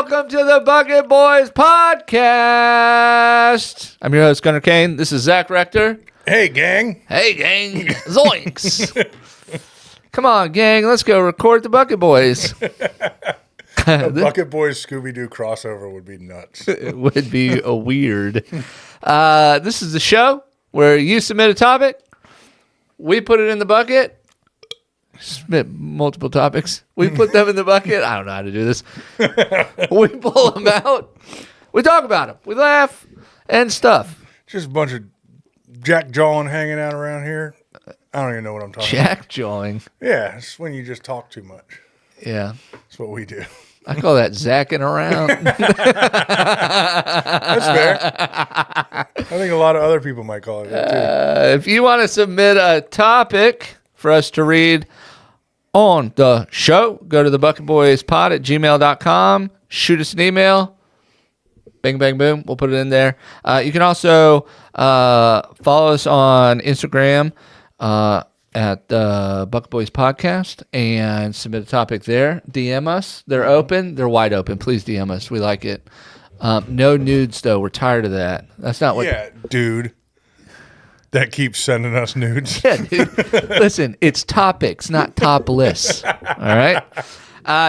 welcome to the Bucket Boys podcast. I'm your host, Gunnar Cain. This is Zak Rector. Hey, gang. Hey, gang. Zoinks. Come on, gang. Let's go record the Bucket Boys. A Bucket Boys Scooby-Doo crossover would be nuts. It would be a weird. This is the show where you submit a topic. We put it in the bucket. Submit multiple topics. We put them in the bucket. I don't know how to do this. We pull them out. We talk about them. We laugh and stuff. Just a bunch of jack-jawing hanging out around here. I don't even know what I'm talking about. Jack-jawing. Yeah, it's when you just talk too much. Yeah. That's what we do. I call that zacking around. That's fair. I think a lot of other people might call it that, too. If you want to submit a topic for us to read on the show, go to thebucketboyspod@gmail.com. Shoot us an email. Bang, bang, boom. We'll put it in there. You can also follow us on Instagram at the Bucket Boys Podcast and submit a topic there. DM us. They're open. They're wide open. Please DM us. We like it. No nudes, though. We're tired of that. That's not what... Yeah, dude. That keeps sending us nudes. Yeah, dude. Listen, it's topics, not topless. All right?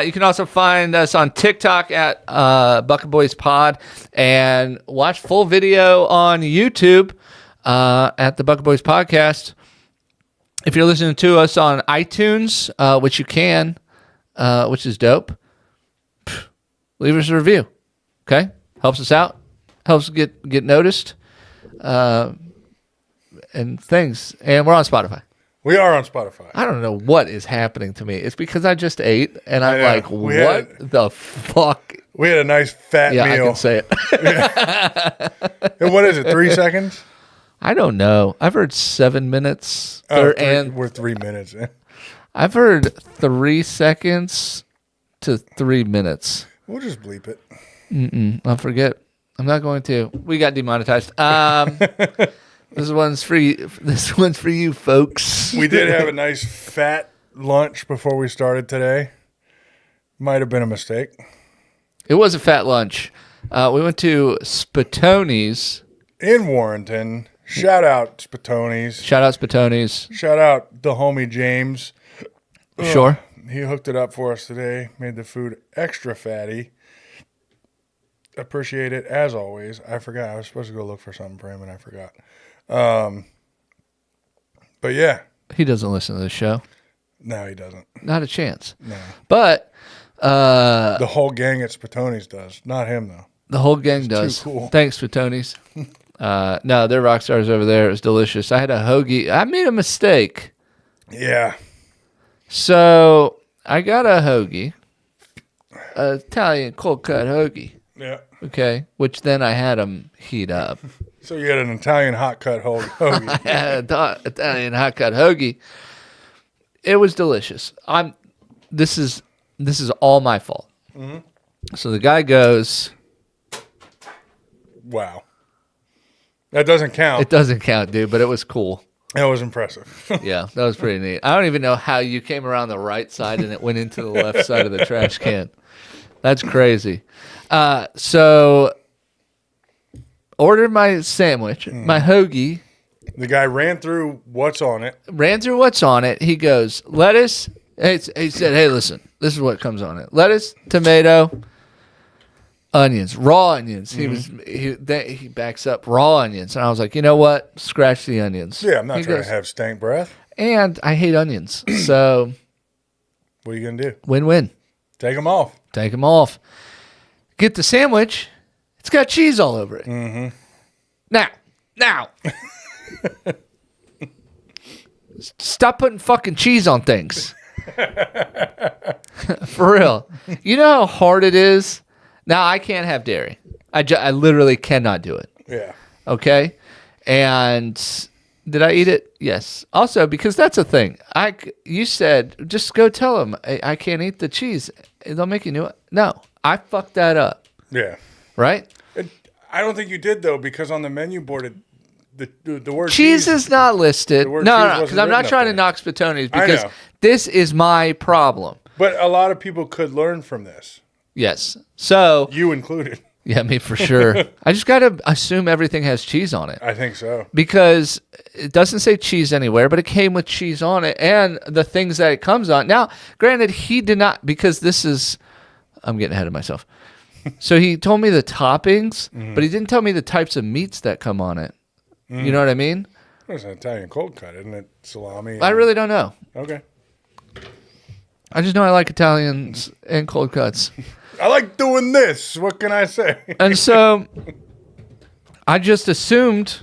You can also find us on TikTok at Bucket Boys Pod and watch full video on YouTube at the Bucket Boys Podcast. If you're listening to us on iTunes, which you can, which is dope, leave us a review. Okay? Helps us out. Helps us get noticed. And things. And we're on Spotify. We are on Spotify. I don't know what is happening to me. It's because I just ate, and I'm like, what the fuck? We had a nice fat meal. Yeah, I can say it. And what is it, 3 seconds? I don't know. I've heard 7 minutes. We're 3 minutes in. I've heard 3 seconds to 3 minutes. We'll just bleep it. I'll forget. I'm not going to. We got demonetized. This one's for you. This one's for you, folks. We did have a nice fat lunch before we started today. Might have been a mistake. It was a fat lunch. We went to Spatoni's in Warrenton. Shout out Spatoni's. Shout out Spatoni's. Shout out the homie James. Sure. He hooked it up for us today. Made the food extra fatty. Appreciate it as always. I forgot. I was supposed to go look for something for him and I forgot. But yeah. He doesn't listen to this show. No, he doesn't. Not a chance. No. But the whole gang at Spatoni's does. Not him though. The whole gang does. Too cool. Thanks, Spatoni's. No, they're rock stars over there. It was delicious. I had a hoagie. I made a mistake. Yeah. So I got a hoagie, an Italian cold cut hoagie. Yeah. Okay, which then I had them heat up. So you had an Italian hot cut hoagie. I had an Italian hot cut hoagie. It was delicious. This is all my fault. Mm-hmm. So the guy goes, wow. That doesn't count. It doesn't count, dude, but it was cool. That was impressive. Yeah, that was pretty neat. I don't even know how you came around the right side and it went into the left side of the trash can. That's crazy. So ordered my sandwich, my hoagie. The guy ran through what's on it. He goes, lettuce. He said, hey, listen, this is what comes on it. Lettuce, tomato, onions, raw onions. He backs up raw onions. And I was like, you know what? Scratch the onions. Yeah, I'm not trying to have stank breath. And I hate onions. So what are you going to do? Win-win. Take them off. Get the sandwich. It's got cheese all over it. Mm-hmm. Now. Stop putting fucking cheese on things. For real. You know how hard it is? Now, I can't have dairy. I literally cannot do it. Yeah. Okay? And did I eat it? Yes. Also, because that's a thing. You said, just go tell them I can't eat the cheese. They'll make you new. No. I fucked that up. Yeah. Right? I don't think you did, though, because on the menu board, the word cheese is not listed. No, because I'm not trying to knock Spatoni's because this is my problem. But a lot of people could learn from this. Yes. So You included. yeah, me for sure. I just got to assume everything has cheese on it. I think so. Because it doesn't say cheese anywhere, but it came with cheese on it and the things that it comes on. Now, granted, he did not, because I'm getting ahead of myself. So he told me the toppings, but he didn't tell me the types of meats that come on it. You know what I mean? It's an Italian cold cut, isn't it? Salami. I really don't know. Okay. I just know I like Italians and cold cuts. I like doing this. What can I say? And so I just assumed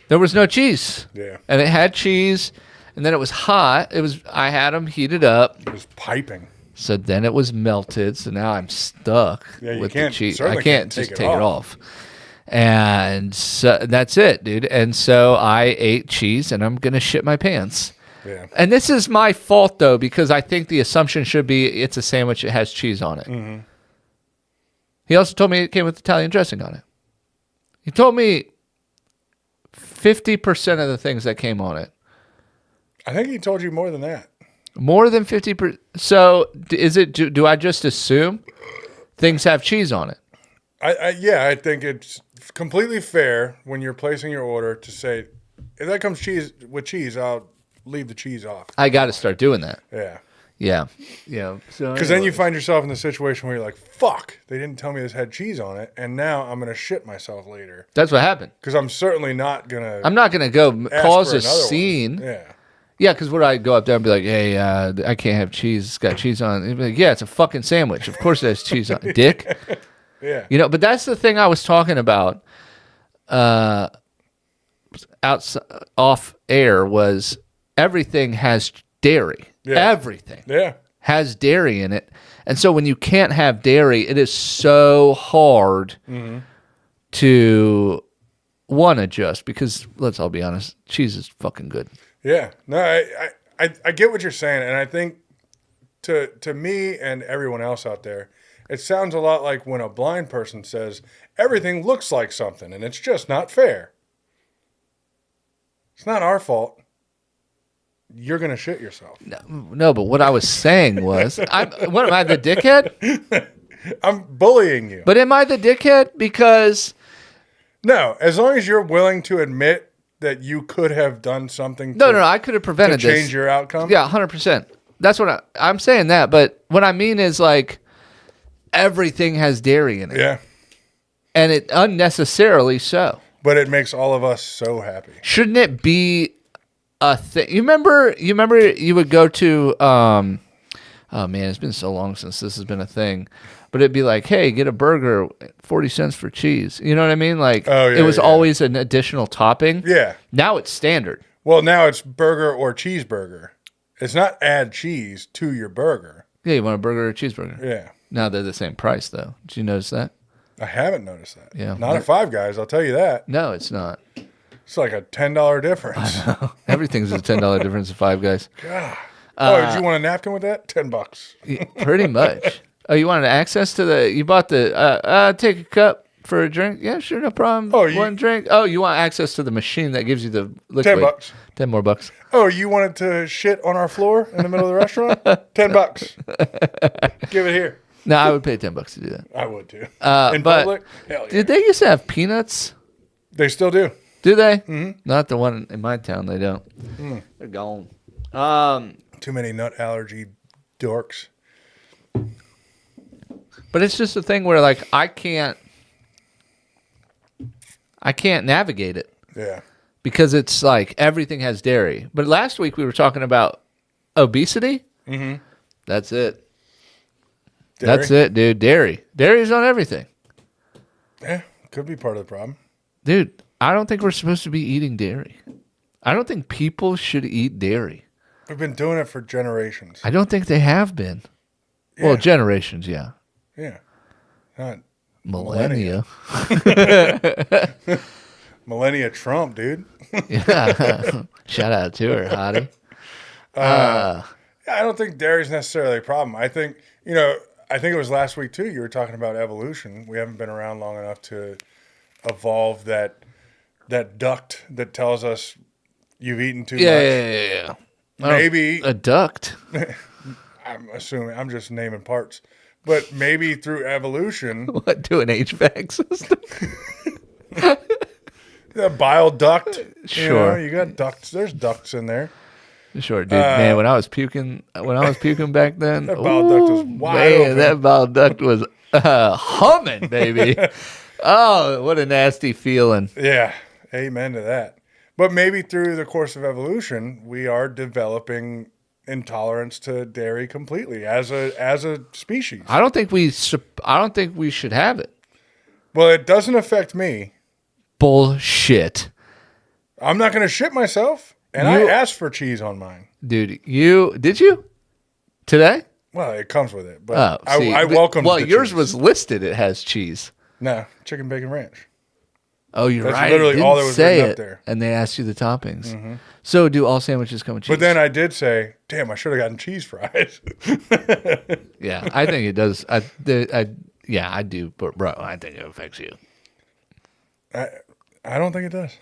there was no cheese. Yeah. And it had cheese, and then it was hot. I had them heated up. It was piping. So then it was melted. So now I'm stuck with the cheese. I can't just take it off. And so that's it, dude. And so I ate cheese, and I'm going to shit my pants. Yeah. And this is my fault, though, because I think the assumption should be it's a sandwich that has cheese on it. Mm-hmm. He also told me it came with Italian dressing on it. He told me 50% of the things that came on it. I think he told you more than that. More than 50%. So is it? Do I just assume things have cheese on it? I think it's completely fair when you're placing your order to say, if that comes with cheese, I'll leave the cheese off. I got to start doing that. Yeah. Yeah. Yeah. So because then you find yourself in the situation where you're like, fuck, they didn't tell me this had cheese on it, and now I'm going to shit myself later. That's what happened. Because I'm certainly not going to. I'm not going to go cause a scene. One. Yeah. Yeah, because would I go up there and be like, hey, I can't have cheese. It's got cheese on it. He'd be like, yeah, it's a fucking sandwich. Of course it has cheese on it, dick. Yeah. You know, but that's the thing I was talking about off air was everything has dairy. Yeah. Everything has dairy in it. And so when you can't have dairy, it is so hard to, one, adjust. Because let's all be honest, cheese is fucking good. Yeah. No, I get what you're saying. And I think to me and everyone else out there, it sounds a lot like when a blind person says, everything looks like something, and it's just not fair. It's not our fault. You're going to shit yourself. No, but what I was saying was, what am I, the dickhead? I'm bullying you. But am I the dickhead? Because... No, as long as you're willing to admit that you could have done something No, I could have prevented to change your outcome. Yeah, 100%. That's what I'm saying that, but what I mean is like everything has dairy in it. Yeah. And it unnecessarily so. But it makes all of us so happy. Shouldn't it be a thing? You remember you would go to oh man, it's been so long since this has been a thing. But it'd be like, hey, get a burger, 40 cents for cheese. You know what I mean? Like, it was always an additional topping. Yeah. Now it's standard. Well, now it's burger or cheeseburger. It's not add cheese to your burger. Yeah, you want a burger or a cheeseburger? Yeah. Now they're the same price, though. Did you notice that? I haven't noticed that. Yeah. Not at Five Guys, I'll tell you that. No, it's not. It's like a $10 difference. I know. Everything's a $10 difference at Five Guys. God. Did you want a napkin with that? $10. Pretty much. Oh, you wanted access to you bought take a cup for a drink? Yeah, sure, no problem. Oh, one drink? Oh, you want access to the machine that gives you the liquid. $10. 10 more bucks. Oh, you wanted to shit on our floor in the middle of the restaurant? $10. Give it here. No, I would pay $10 to do that. I would too. In public? Hell yeah. Did they used to have peanuts? They still do. Do they? Mm-hmm. Not the one in my town. They don't. They're gone. Too many nut allergy dorks. But it's just a thing where like I can't navigate it. Yeah. Because it's like everything has dairy. But last week we were talking about obesity. Mm-hmm. That's it. Dairy? That's it, dude. Dairy. Dairy's on everything. Yeah, could be part of the problem. Dude, I don't think we're supposed to be eating dairy. I don't think people should eat dairy. We've been doing it for generations. I don't think they have been. Yeah. Well, generations, yeah. Yeah. Not millennia. Millennia Trump, dude. Yeah. Shout out to her, hottie. I don't think dairy's necessarily a problem. I think, it was last week too. You were talking about evolution. We haven't been around long enough to evolve that duct that tells us you've eaten too much. Yeah. Maybe a duct. I'm assuming, I'm just naming parts. But maybe through evolution. What, do an HVAC system? The bile duct. Sure. You got ducts. There's ducts in there. Sure, dude. Man, when I was puking back then, That bile duct was wide open. That bile duct was humming, baby. Oh, what a nasty feeling. Yeah, amen to that. But maybe through the course of evolution, we are developing intolerance to dairy completely as a species. I don't think we should have it. Well, it doesn't affect me. Bullshit. I'm not going to shit myself, and I asked for cheese on mine. Dude, did you? Today? Well, it comes with it, but I welcome. Well, yours cheese. was listed. It has cheese. No, chicken bacon ranch. Oh, you're That's right. literally all that was written up there. And they asked you the toppings. Mm-hmm. So, do all sandwiches come with cheese? But then I did say, "Damn, I should have gotten cheese fries." Yeah, I think it does. I do. But bro, I think it affects you. I don't think it does.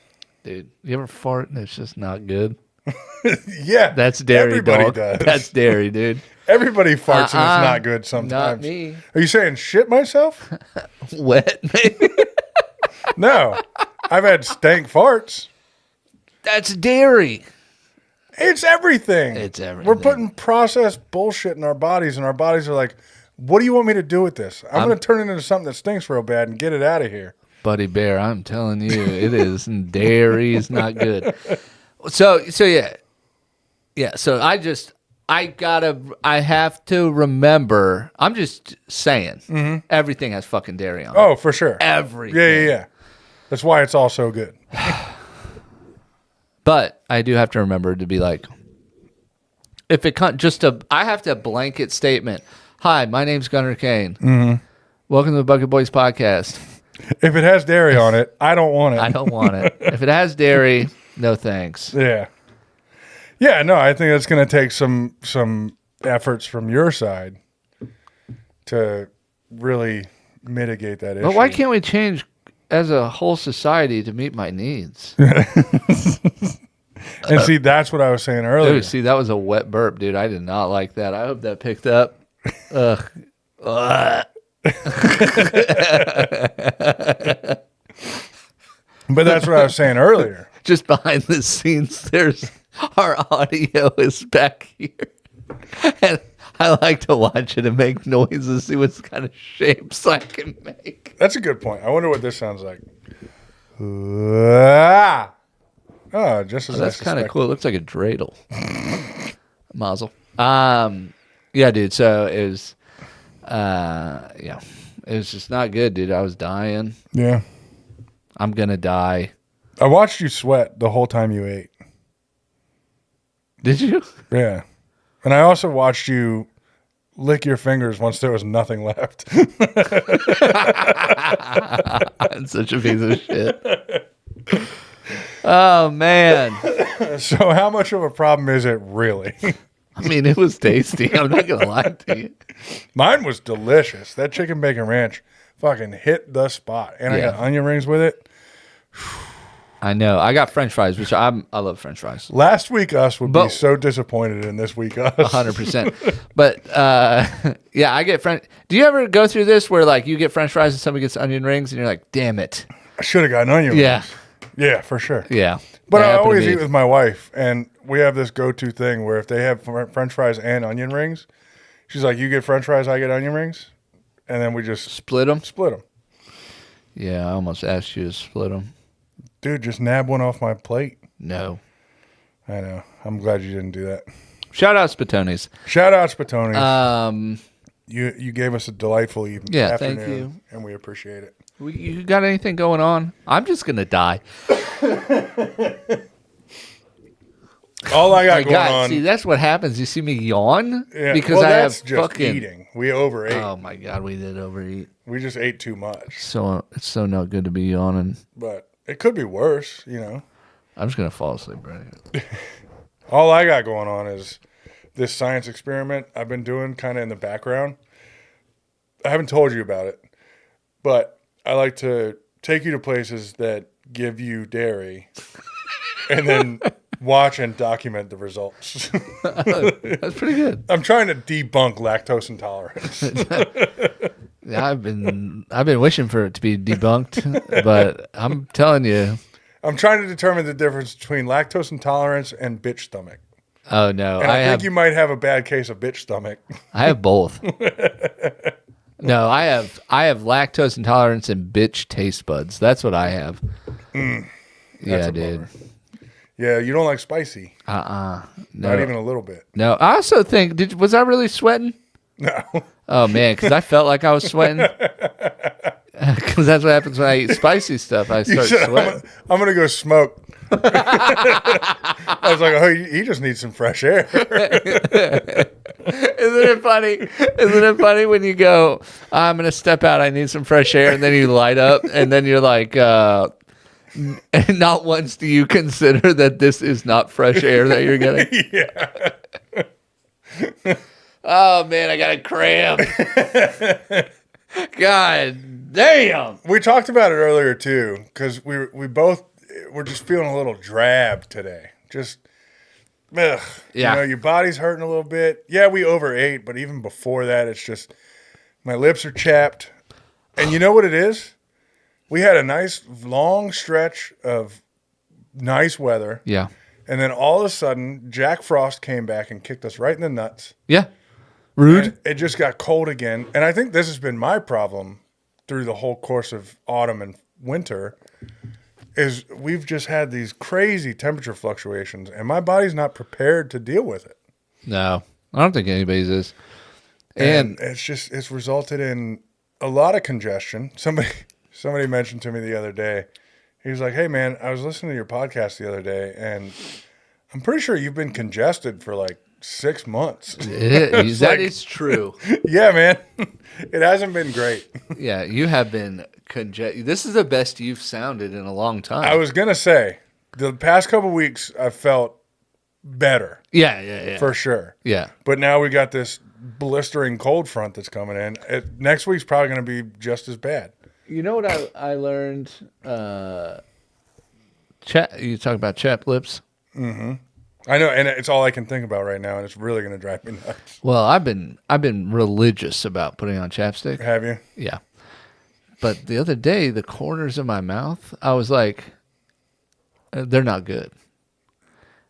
Dude, you ever fart and it's just not good? Yeah, that's dairy. Everybody dog. does. That's dairy, dude. Everybody farts and it's not good sometimes. Not me. Are you saying shit myself? Wet, maybe. No, I've had stank farts. That's dairy. It's everything. It's everything. We're putting processed bullshit in our bodies, and our bodies are like, "What do you want me to do with this? I'm going to turn it into something that stinks real bad and get it out of here." Buddy Bear, I'm telling you, it is. And dairy is not good. So yeah. So I have to remember. I'm just saying, everything has fucking dairy on it. Oh, for sure. Everything. Yeah. That's why it's all so good. But I do have to remember to be like, if it can't I have to blanket statement. Hi, my name's Gunnar Cain. Mm-hmm. Welcome to the Bucket Boys podcast. If it has dairy on it, I don't want it. I don't want it. If it has dairy, no thanks. Yeah. Yeah, no, I think it's going to take some efforts from your side to really mitigate that issue. But why can't we change as a whole society to meet my needs? And see, that's what I was saying earlier. Dude, see, that was a wet burp, dude. I did not like that. I hope that picked up. Ugh. But that's what I was saying earlier. Just behind the scenes, our audio is back here. And I like to watch it and make noises, see what kind of shapes I can make. That's a good point. I wonder what this sounds like. Oh, just as that's kind of cool. It looks like a dreidel. Mazel. Yeah, dude. So it was, it was just not good, dude. I was dying. Yeah. I'm gonna die. I watched you sweat the whole time you ate. Did you? Yeah. And I also watched you lick your fingers once there was nothing left. I'm such a piece of shit. Oh, man. So how much of a problem is it really? I mean, it was tasty. I'm not going to lie to you. Mine was delicious. That chicken bacon ranch fucking hit the spot. And I got onion rings with it. I know. I got French fries, which I love French fries. Last week us would be so disappointed in this week us. 100%. But yeah, I get French. Do you ever go through this where like you get French fries and somebody gets onion rings and you're like, damn it. I should have gotten onion rings. Yeah, for sure. Yeah. But I always eat with my wife, and we have this go-to thing where if they have French fries and onion rings, she's like, you get French fries, I get onion rings, and then we just split them. Yeah, I almost asked you to split them. Dude, just nab one off my plate. No. I know. I'm glad you didn't do that. Shout out Spatonis. You gave us a delightful evening. Yeah, afternoon, thank you. And we appreciate it. You got anything going on? I'm just going to die. All I got going on. See, that's what happens. You see me yawn? Yeah. Because I have just fucking eating. We overate. Oh my God, we did overeat. We just ate too much. So it's so not good to be yawning. But it could be worse, you know. I'm just going to fall asleep right now. All I got going on is this science experiment I've been doing kind of in the background. I haven't told you about it, but I like to take you to places that give you dairy and then watch and document the results. That's pretty good. I'm trying to debunk lactose intolerance. Yeah, I've been wishing for it to be debunked, but I'm telling you. I'm trying to determine the difference between lactose intolerance and bitch stomach. Oh no, And I think you might have a bad case of bitch stomach. I have both. No, I have lactose intolerance and bitch taste buds. That's what I have. Yeah, dude. Yeah, you don't like spicy. No. Not even a little bit. No, I also think, was I really sweating? No. Oh, man, because I felt like I was sweating. Because that's what happens when I eat spicy stuff. I start sweating. I'm going to go smoke. I was like, oh, he just needs some fresh air. Isn't it funny? Isn't it funny when you go, I'm going to step out, I need some fresh air, and then you light up, and then you're like, and not once do you consider that this is not fresh air that you're getting. Yeah. Oh, man, I got a cramp. God damn. We talked about it earlier, too, because we both were just feeling a little drab today. Just, ugh. Yeah. You know, your body's hurting a little bit. Yeah, we overate, but even before that, it's just, my lips are chapped. And you know what it is? We had a nice long stretch of nice weather. Yeah. And then all of a sudden, Jack Frost came back and kicked us right in the nuts. Yeah. Rude. And it just got cold again. And I think this has been my problem through the whole course of autumn and winter is we've just had these crazy temperature fluctuations, and my body's not prepared to deal with it. No, I don't think anybody's is. And it's resulted in a lot of congestion. Somebody mentioned to me the other day, he was like, hey, man, I was listening to your podcast the other day, and I'm pretty sure you've been congested for like 6 months. That is true. Yeah, man. It hasn't been great. Yeah, you have been congested. This is the best you've sounded in a long time. I was going to say, the past couple weeks, I felt better. Yeah. For sure. Yeah. But now we got this blistering cold front that's coming in. Next week's probably going to be just as bad. You know what I learned? You talk about chapped lips? Mm-hmm. I know, and it's all I can think about right now, and it's really going to drive me nuts. Well, I've been religious about putting on chapstick. Have you? Yeah. But the other day, the corners of my mouth, I was like, they're not good.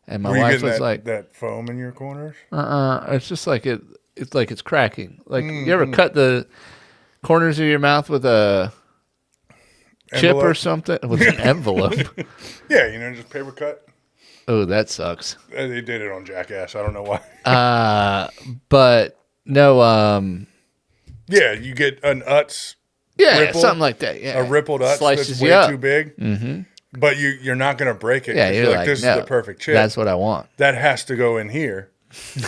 And my wife was like, that foam in your corners? It's just like it's like it's cracking. Like you ever cut the corners of your mouth with a chip or something? With an envelope. Yeah, just paper cut. Oh, that sucks. They did it on Jackass. I don't know why. But no. Yeah, you get an Utz. Yeah, ripple, something like that. Yeah, a rippled Utz slices that's way too big. Mm-hmm. But you're not going to break it. Yeah, you're like, this no, is the perfect chip. That's what I want. That has to go in here.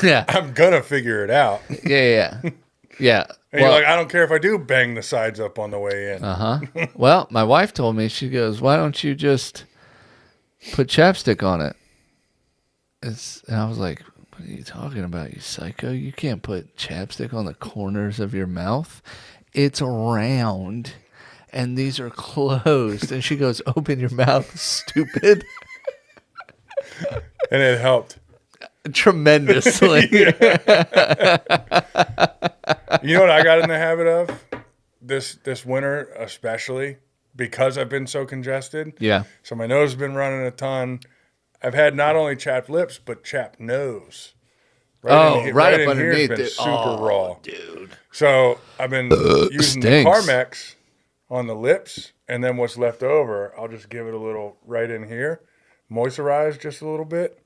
Yeah, I'm gonna figure it out. Yeah. And you're like, I don't care if I do bang the sides up on the way in. Well, my wife told me, she goes, why don't you just put chapstick on it? And I was like, what are you talking about, you psycho? You can't put chapstick on the corners of your mouth. It's round, and these are closed. And she goes, open your mouth, stupid. And it helped. Tremendously. You know what I got in the habit of? This winter, especially, because I've been so congested. Yeah. So my nose has been running a ton. I've had not only chapped lips, but chapped nose. Right up in underneath. Here has been super raw. Dude. So I've been using the Carmex on the lips, and then what's left over, I'll just give it a little right in here, moisturize just a little bit.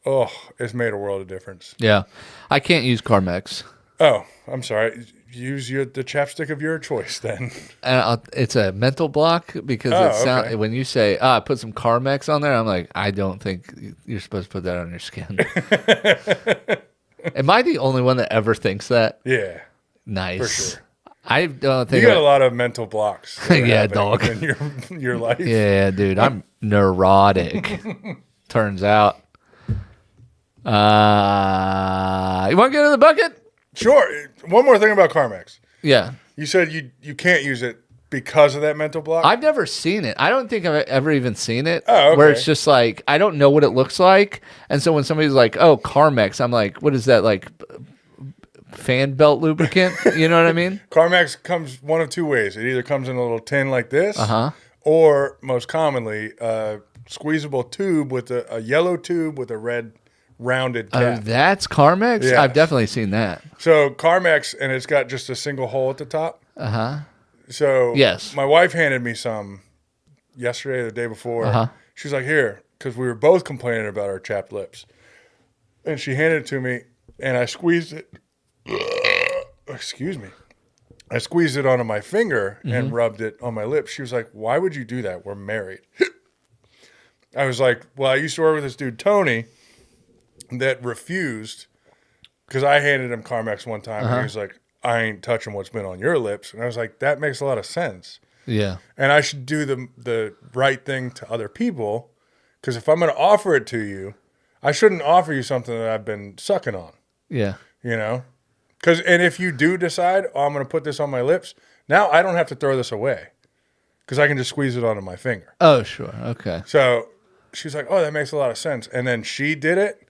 Oh, it's made a world of difference. Yeah. I can't use Carmex. Oh, I'm sorry. Use the chapstick of your choice then. And it's a mental block because when you say, put some Carmex on there, I'm like, I don't think you're supposed to put that on your skin. Am I the only one that ever thinks that? Yeah. Nice. For sure. I don't think you got a lot of mental blocks. Yeah, dog. In your life. Yeah, dude. I'm neurotic. Turns out. You want to get in the bucket? Sure. One more thing about Carmex. Yeah. You said you can't use it because of that mental block? I've never seen it. I don't think I've ever even seen it. Oh, okay. Where it's just like, I don't know what it looks like. And so when somebody's like, oh, Carmex, I'm like, what is that, like fan belt lubricant? You know what I mean? Carmex comes one of two ways. It either comes in a little tin like this, or most commonly, a squeezable tube with a yellow tube with a red rounded cap. That's Carmex? Yes. I've definitely seen that. So Carmex, and it's got just a single hole at the top. So yes, my wife handed me some yesterday or the day before. She's like, here, because we were both complaining about our chapped lips. And she handed it to me, and I squeezed it. Excuse me. I squeezed it onto my finger and rubbed it on my lips. She was like, why would you do that? We're married. I was like, well, I used to work with this dude, Tony, that refused, because I handed him Carmex one time, and he was like, I ain't touching what's been on your lips. And I was like, that makes a lot of sense. Yeah. And I should do the right thing to other people, because if I'm going to offer it to you, I shouldn't offer you something that I've been sucking on. Yeah. You know? And if you do decide, oh, I'm going to put this on my lips, now I don't have to throw this away, because I can just squeeze it onto my finger. Oh, sure. Okay. So she's like, oh, that makes a lot of sense. And then she did it,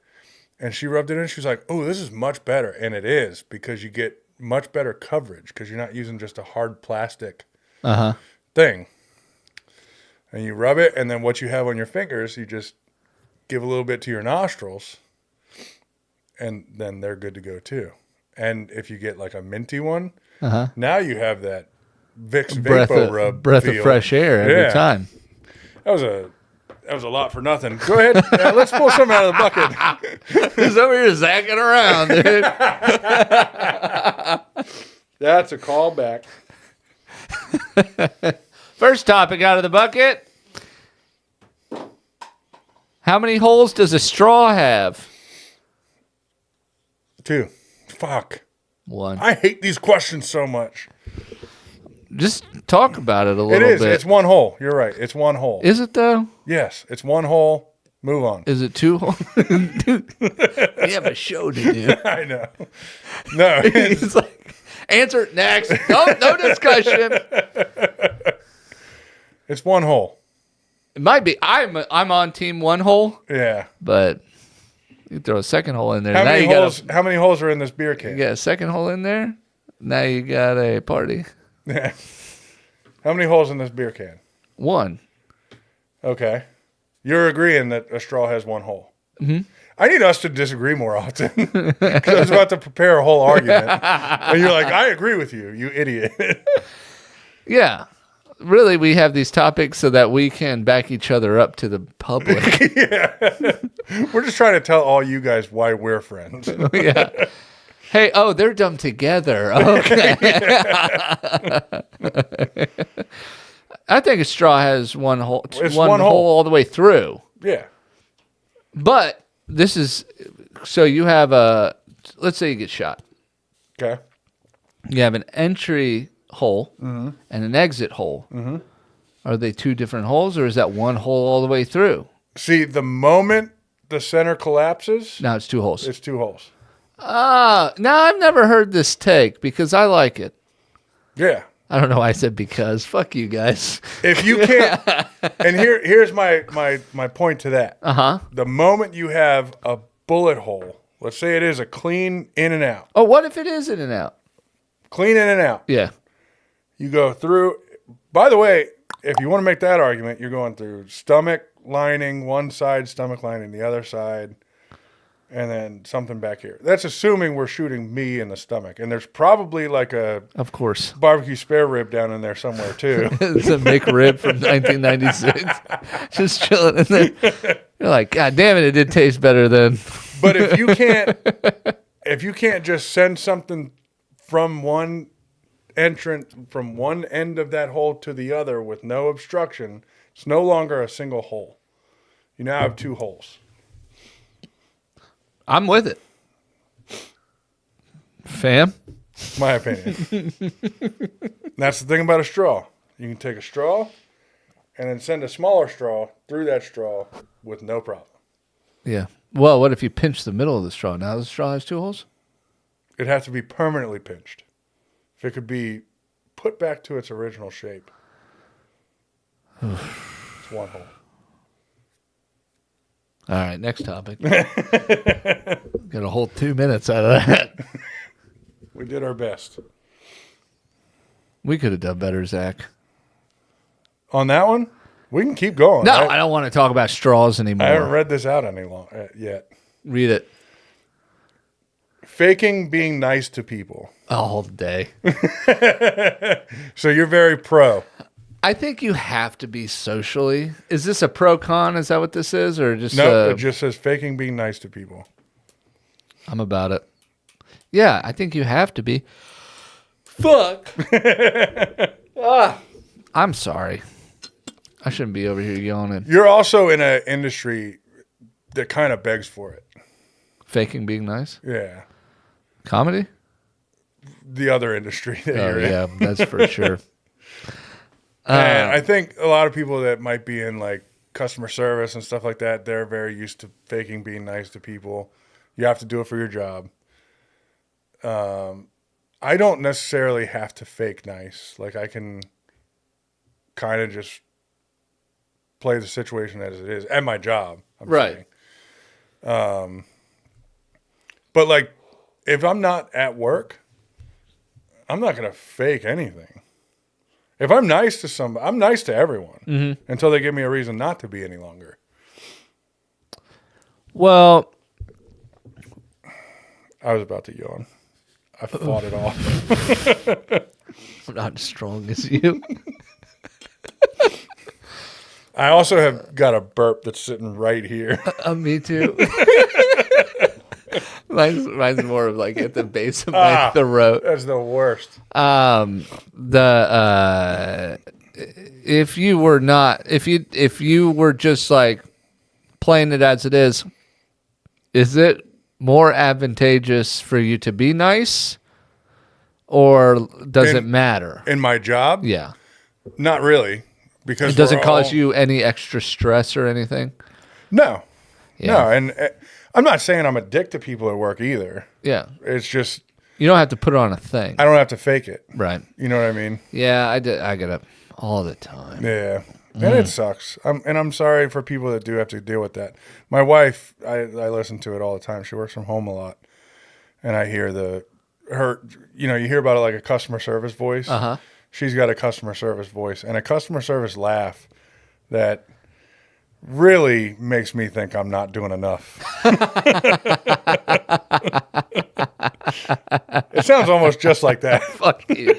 and she rubbed it in. She was like, oh, this is much better. And it is, because you get much better coverage, because you're not using just a hard plastic thing. And you rub it, and then what you have on your fingers, you just give a little bit to your nostrils, and then they're good to go too. And if you get like a minty one, now you have that Vicks Vapo Rub breath feel. of fresh air every time. That was a lot for nothing. Go ahead. Let's pull some out of the bucket. He's over here zacking around, dude. That's a callback. First topic out of the bucket. How many holes does a straw have? 2. Fuck. 1. I hate these questions so much. Just talk about it a little bit. It is. It's 1 hole. You're right. It's 1 hole. Is it though? Yes. It's 1 hole. Move on. Is it 2 holes? We have a show to do. I know. No. He's like, answer next. No discussion. It's 1 hole. It might be. I'm on team 1 hole. Yeah. But you throw a second hole in there. How many holes are in this beer can? You got a second hole in there. Now you got a party. Yeah. How many holes in this beer can? 1. Okay. You're agreeing that a straw has 1 hole. I need us to disagree more often, because I was about to prepare a whole argument. And you're like, I agree with you, you idiot. Yeah. Really, we have these topics so that we can back each other up to the public. Yeah. We're just trying to tell all you guys why we're friends. Yeah. Hey, oh, they're dumb together. Okay. I think a straw has 1 hole. It's one one hole hole all the way through. Yeah. But this is, so you have let's say you get shot. Okay. You have an entry hole and an exit hole. Are they 2 different holes, or is that 1 hole all the way through? See, the moment the center collapses, No, it's 2 holes. it's 2 holes. Now I've never heard this take, because I like it. Yeah. I don't know why I said because. Fuck you guys. If you can't, and here's my point to that. The moment you have a bullet hole, let's say it is a clean in and out. Oh, what if it is in and out? Clean in and out. Yeah. You go through. By the way, if you want to make that argument, you're going through stomach lining one side, stomach lining the other side, and then something back here. That's assuming we're shooting me in the stomach. And there's probably like a Of course. barbecue spare rib down in there somewhere too. It's a McRib from 1996. Just chilling in there. You're like, God damn it, it did taste better than. But if you can't just send something from one entrant, from one end of that hole to the other with no obstruction, it's no longer a single hole. You now have 2 holes. I'm with it. Fam? My opinion. That's the thing about a straw. You can take a straw and then send a smaller straw through that straw with no problem. Yeah. Well, what if you pinch the middle of the straw? Now the straw has 2 holes? It has to be permanently pinched. If it could be put back to its original shape. It's one hole. All right, next topic. Got a whole 2 minutes out of that. We did our best. We could have done better, Zach. On that one, we can keep going. No, I don't want to talk about straws anymore. I haven't read this out yet. Read it. Faking being nice to people. All day. So you're very pro. I think you have to be socially. Is this a pro-con? Is that what this is? Or just No, it just says faking being nice to people. I'm about it. Yeah, I think you have to be. Fuck. I'm sorry. I shouldn't be over here yawning. You're also in an industry that kind of begs for it. Faking being nice? Yeah. Comedy? The other industry that you're in. Yeah, that's for sure. And I think a lot of people that might be in like customer service and stuff like that, they're very used to faking being nice to people. You have to do it for your job. I don't necessarily have to fake nice. Like I can kind of just play the situation as it is at my job. I'm right. saying. But like if I'm not at work, I'm not going to fake anything. If I'm nice to somebody, I'm nice to everyone until they give me a reason not to be any longer. Well, I was about to yawn. I fought it off. I'm not as strong as you. I also have got a burp that's sitting right here. Me too. Mine's more of like at the base of my throat. That's the worst. If you were just like playing it as it is it more advantageous for you to be nice, or does it matter? In my job? Yeah. Not really. Because it doesn't cause you any extra stress or anything? No. Yeah. No, and I'm not saying I'm a dick to people at work either. Yeah. It's just you don't have to put on a thing. I don't have to fake it. Right. You know what I mean? Yeah, I get up all the time. Yeah. And it sucks. I'm sorry for people that do have to deal with that. My wife, I listen to it all the time. She works from home a lot. And I hear you hear about it like a customer service voice. Uh-huh. She's got a customer service voice and a customer service laugh that really makes me think I'm not doing enough. It sounds almost just like that. Fuck you.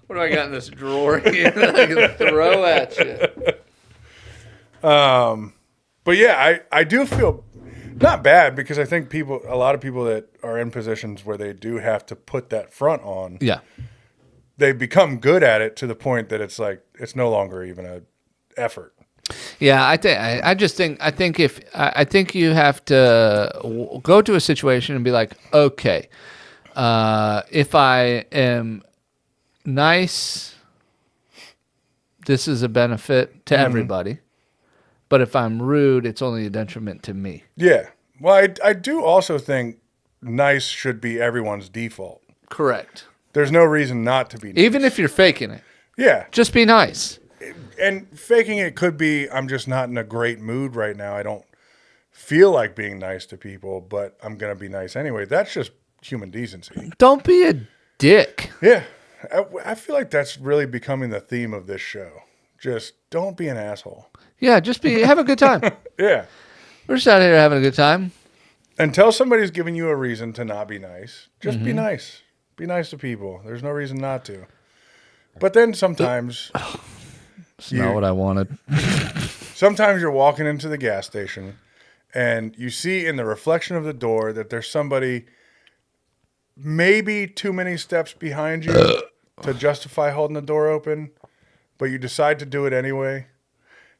What do I got in this drawer here that I can throw at you? But yeah, I do feel not bad because I think a lot of people that are in positions where they do have to put that front on. Yeah. They become good at it to the point that it's like it's no longer even an effort. Yeah, I think you have to go to a situation and be like, okay, if I am nice, this is a benefit to everybody. But if I'm rude, it's only a detriment to me. Yeah. Well, I do also think nice should be everyone's default. Correct. There's no reason not to be nice. Even if you're faking it. Yeah. Just be nice. And faking it could be, I'm just not in a great mood right now. I don't feel like being nice to people, but I'm going to be nice anyway. That's just human decency. Don't be a dick. Yeah. I feel like that's really becoming the theme of this show. Just don't be an asshole. Yeah, have a good time. Yeah. We're just out here having a good time. Until somebody's giving you a reason to not be nice, just be nice. Be nice to people. There's no reason not to. But then sometimes... It's not what I wanted. Sometimes you're walking into the gas station and you see in the reflection of the door that there's somebody maybe too many steps behind you to justify holding the door open, but you decide to do it anyway.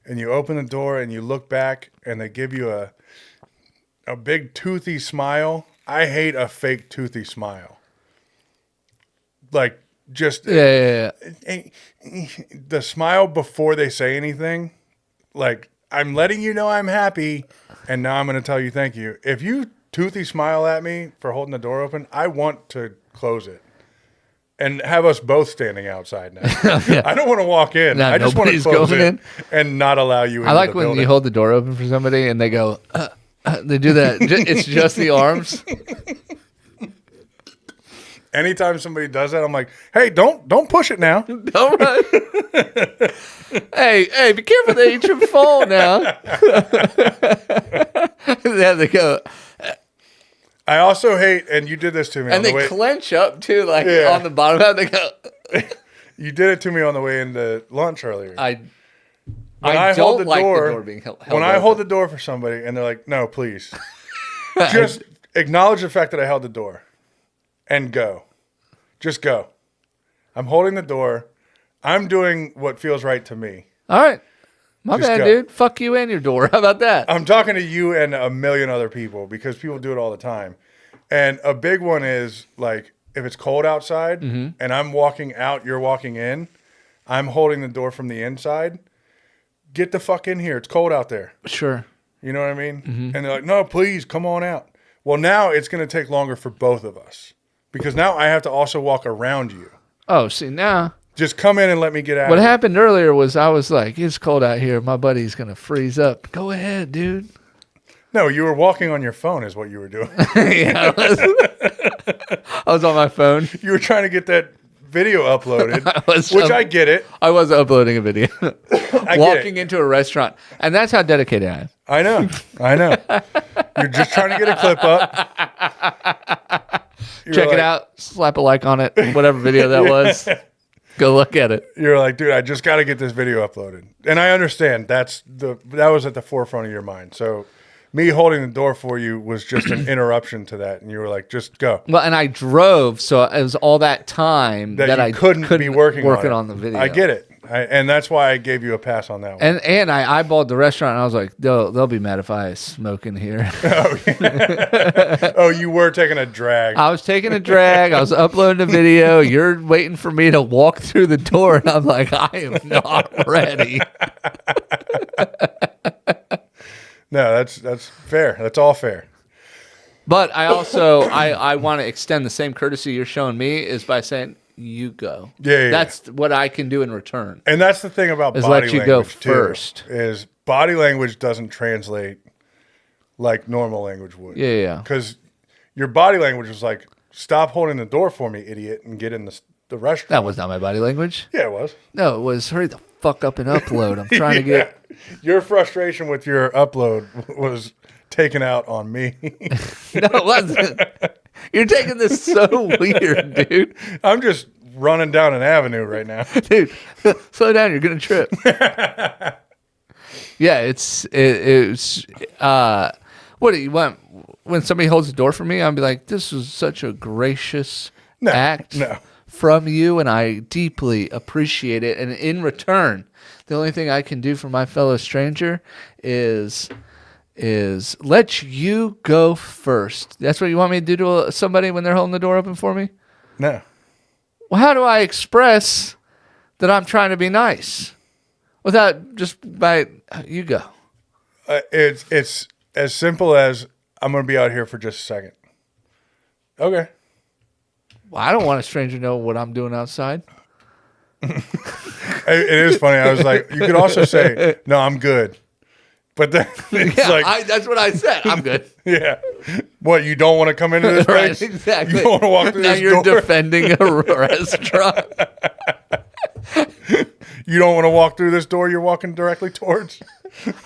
And you open the door and you look back and they give you a big toothy smile. I hate a fake toothy smile. Like just Yeah. the smile before they say anything. Like, I'm letting you know I'm happy and now I'm going to tell you thank you. If you toothy smile at me for holding the door open, I want to close it. and have us both standing outside now. Yeah. I don't want to walk in. No, I just want to nobody's close going in. and not allow you into I like the when building. you hold the door open for somebody and they go, they do that. It's just the arms. Anytime somebody does that, I'm like, hey, don't push it now. Don't run. Hey, be careful. They eat your phone now. Then they go. I also hate, and you did this to me And on the they way. clench up too, like Yeah. on the bottom half. They go. You did it to me on the way into lunch earlier. I hold don't the like door, the door being held when I open. hold the door for somebody and they're like, no, please. Just acknowledge the fact that I held the door and go. Just go. I'm holding the door. I'm doing what feels right to me. All right. My Just bad, go. dude. Fuck you and your door. How about that? I'm talking to you and a million other people because people do it all the time. And a big one is like if it's cold outside and I'm walking out, you're walking in, I'm holding the door from the inside. Get the fuck in here. It's cold out there. Sure. You know what I mean? And they're like, no, please come on out. Well, now it's going to take longer for both of us because now I have to also walk around you. Oh, see, now. Just come in and let me get out. What happened earlier was I was like, it's cold out here. My buddy's going to freeze up. Go ahead, dude. No, you were walking on your phone is what you were doing. Yeah, I was on my phone. You were trying to get that video uploaded, I I get it. I was uploading a video. I Walking into a restaurant. And that's how dedicated I am. I know. You're just trying to get a clip up. Check it out. Slap a like on it. Whatever video that was. Go look at it. You're like, dude, I just got to get this video uploaded. And I understand that was at the forefront of your mind. So me holding the door for you was just an interruption to that. And you were like, just go. Well, and I drove, so it was all that time that you I couldn't be working on the video. I get it. And that's why I gave you a pass on that one. And I eyeballed the restaurant, and I was like, they'll be mad if I smoke in here. Oh, you were taking a drag. I was taking a drag. I was uploading a video. You're waiting for me to walk through the door, and I'm like, I am not ready. No, that's fair. That's all fair. But I also I want to extend the same courtesy you're showing me is by saying you go. Yeah. That's what I can do in return. And that's the thing about Is body let you language go first. too, is body language doesn't translate like normal language would. Yeah. Because your body language was like, stop holding the door for me, idiot, and get in the restaurant. That was not my body language. Yeah, it was. No, it was hurry the fuck up and upload. I'm trying to get. Your frustration with your upload was taken out on me. No, it wasn't. You're taking this so weird, dude. I'm just running down an avenue right now. Dude, slow down. You're going to trip. Yeah, it's what do you want? When somebody holds the door for me, I'll be like, this was such a gracious act from you, and I deeply appreciate it. And in return, the only thing I can do for my fellow stranger is let you go first. That's what you want me to do to somebody when they're holding the door open for me? No. Well, how do I express that I'm trying to be nice without just by you go? It's as simple as I'm going to be out here for just a second. Okay. Well, I don't want a stranger to know what I'm doing outside. It is funny. I was like, you could also say, no, I'm good. But then it's that's what I said. I'm good. Yeah. What, you don't want to come into this place? Right, exactly. You don't want to walk through now this you're door? defending a restaurant. You don't want to walk through this door you're walking directly towards?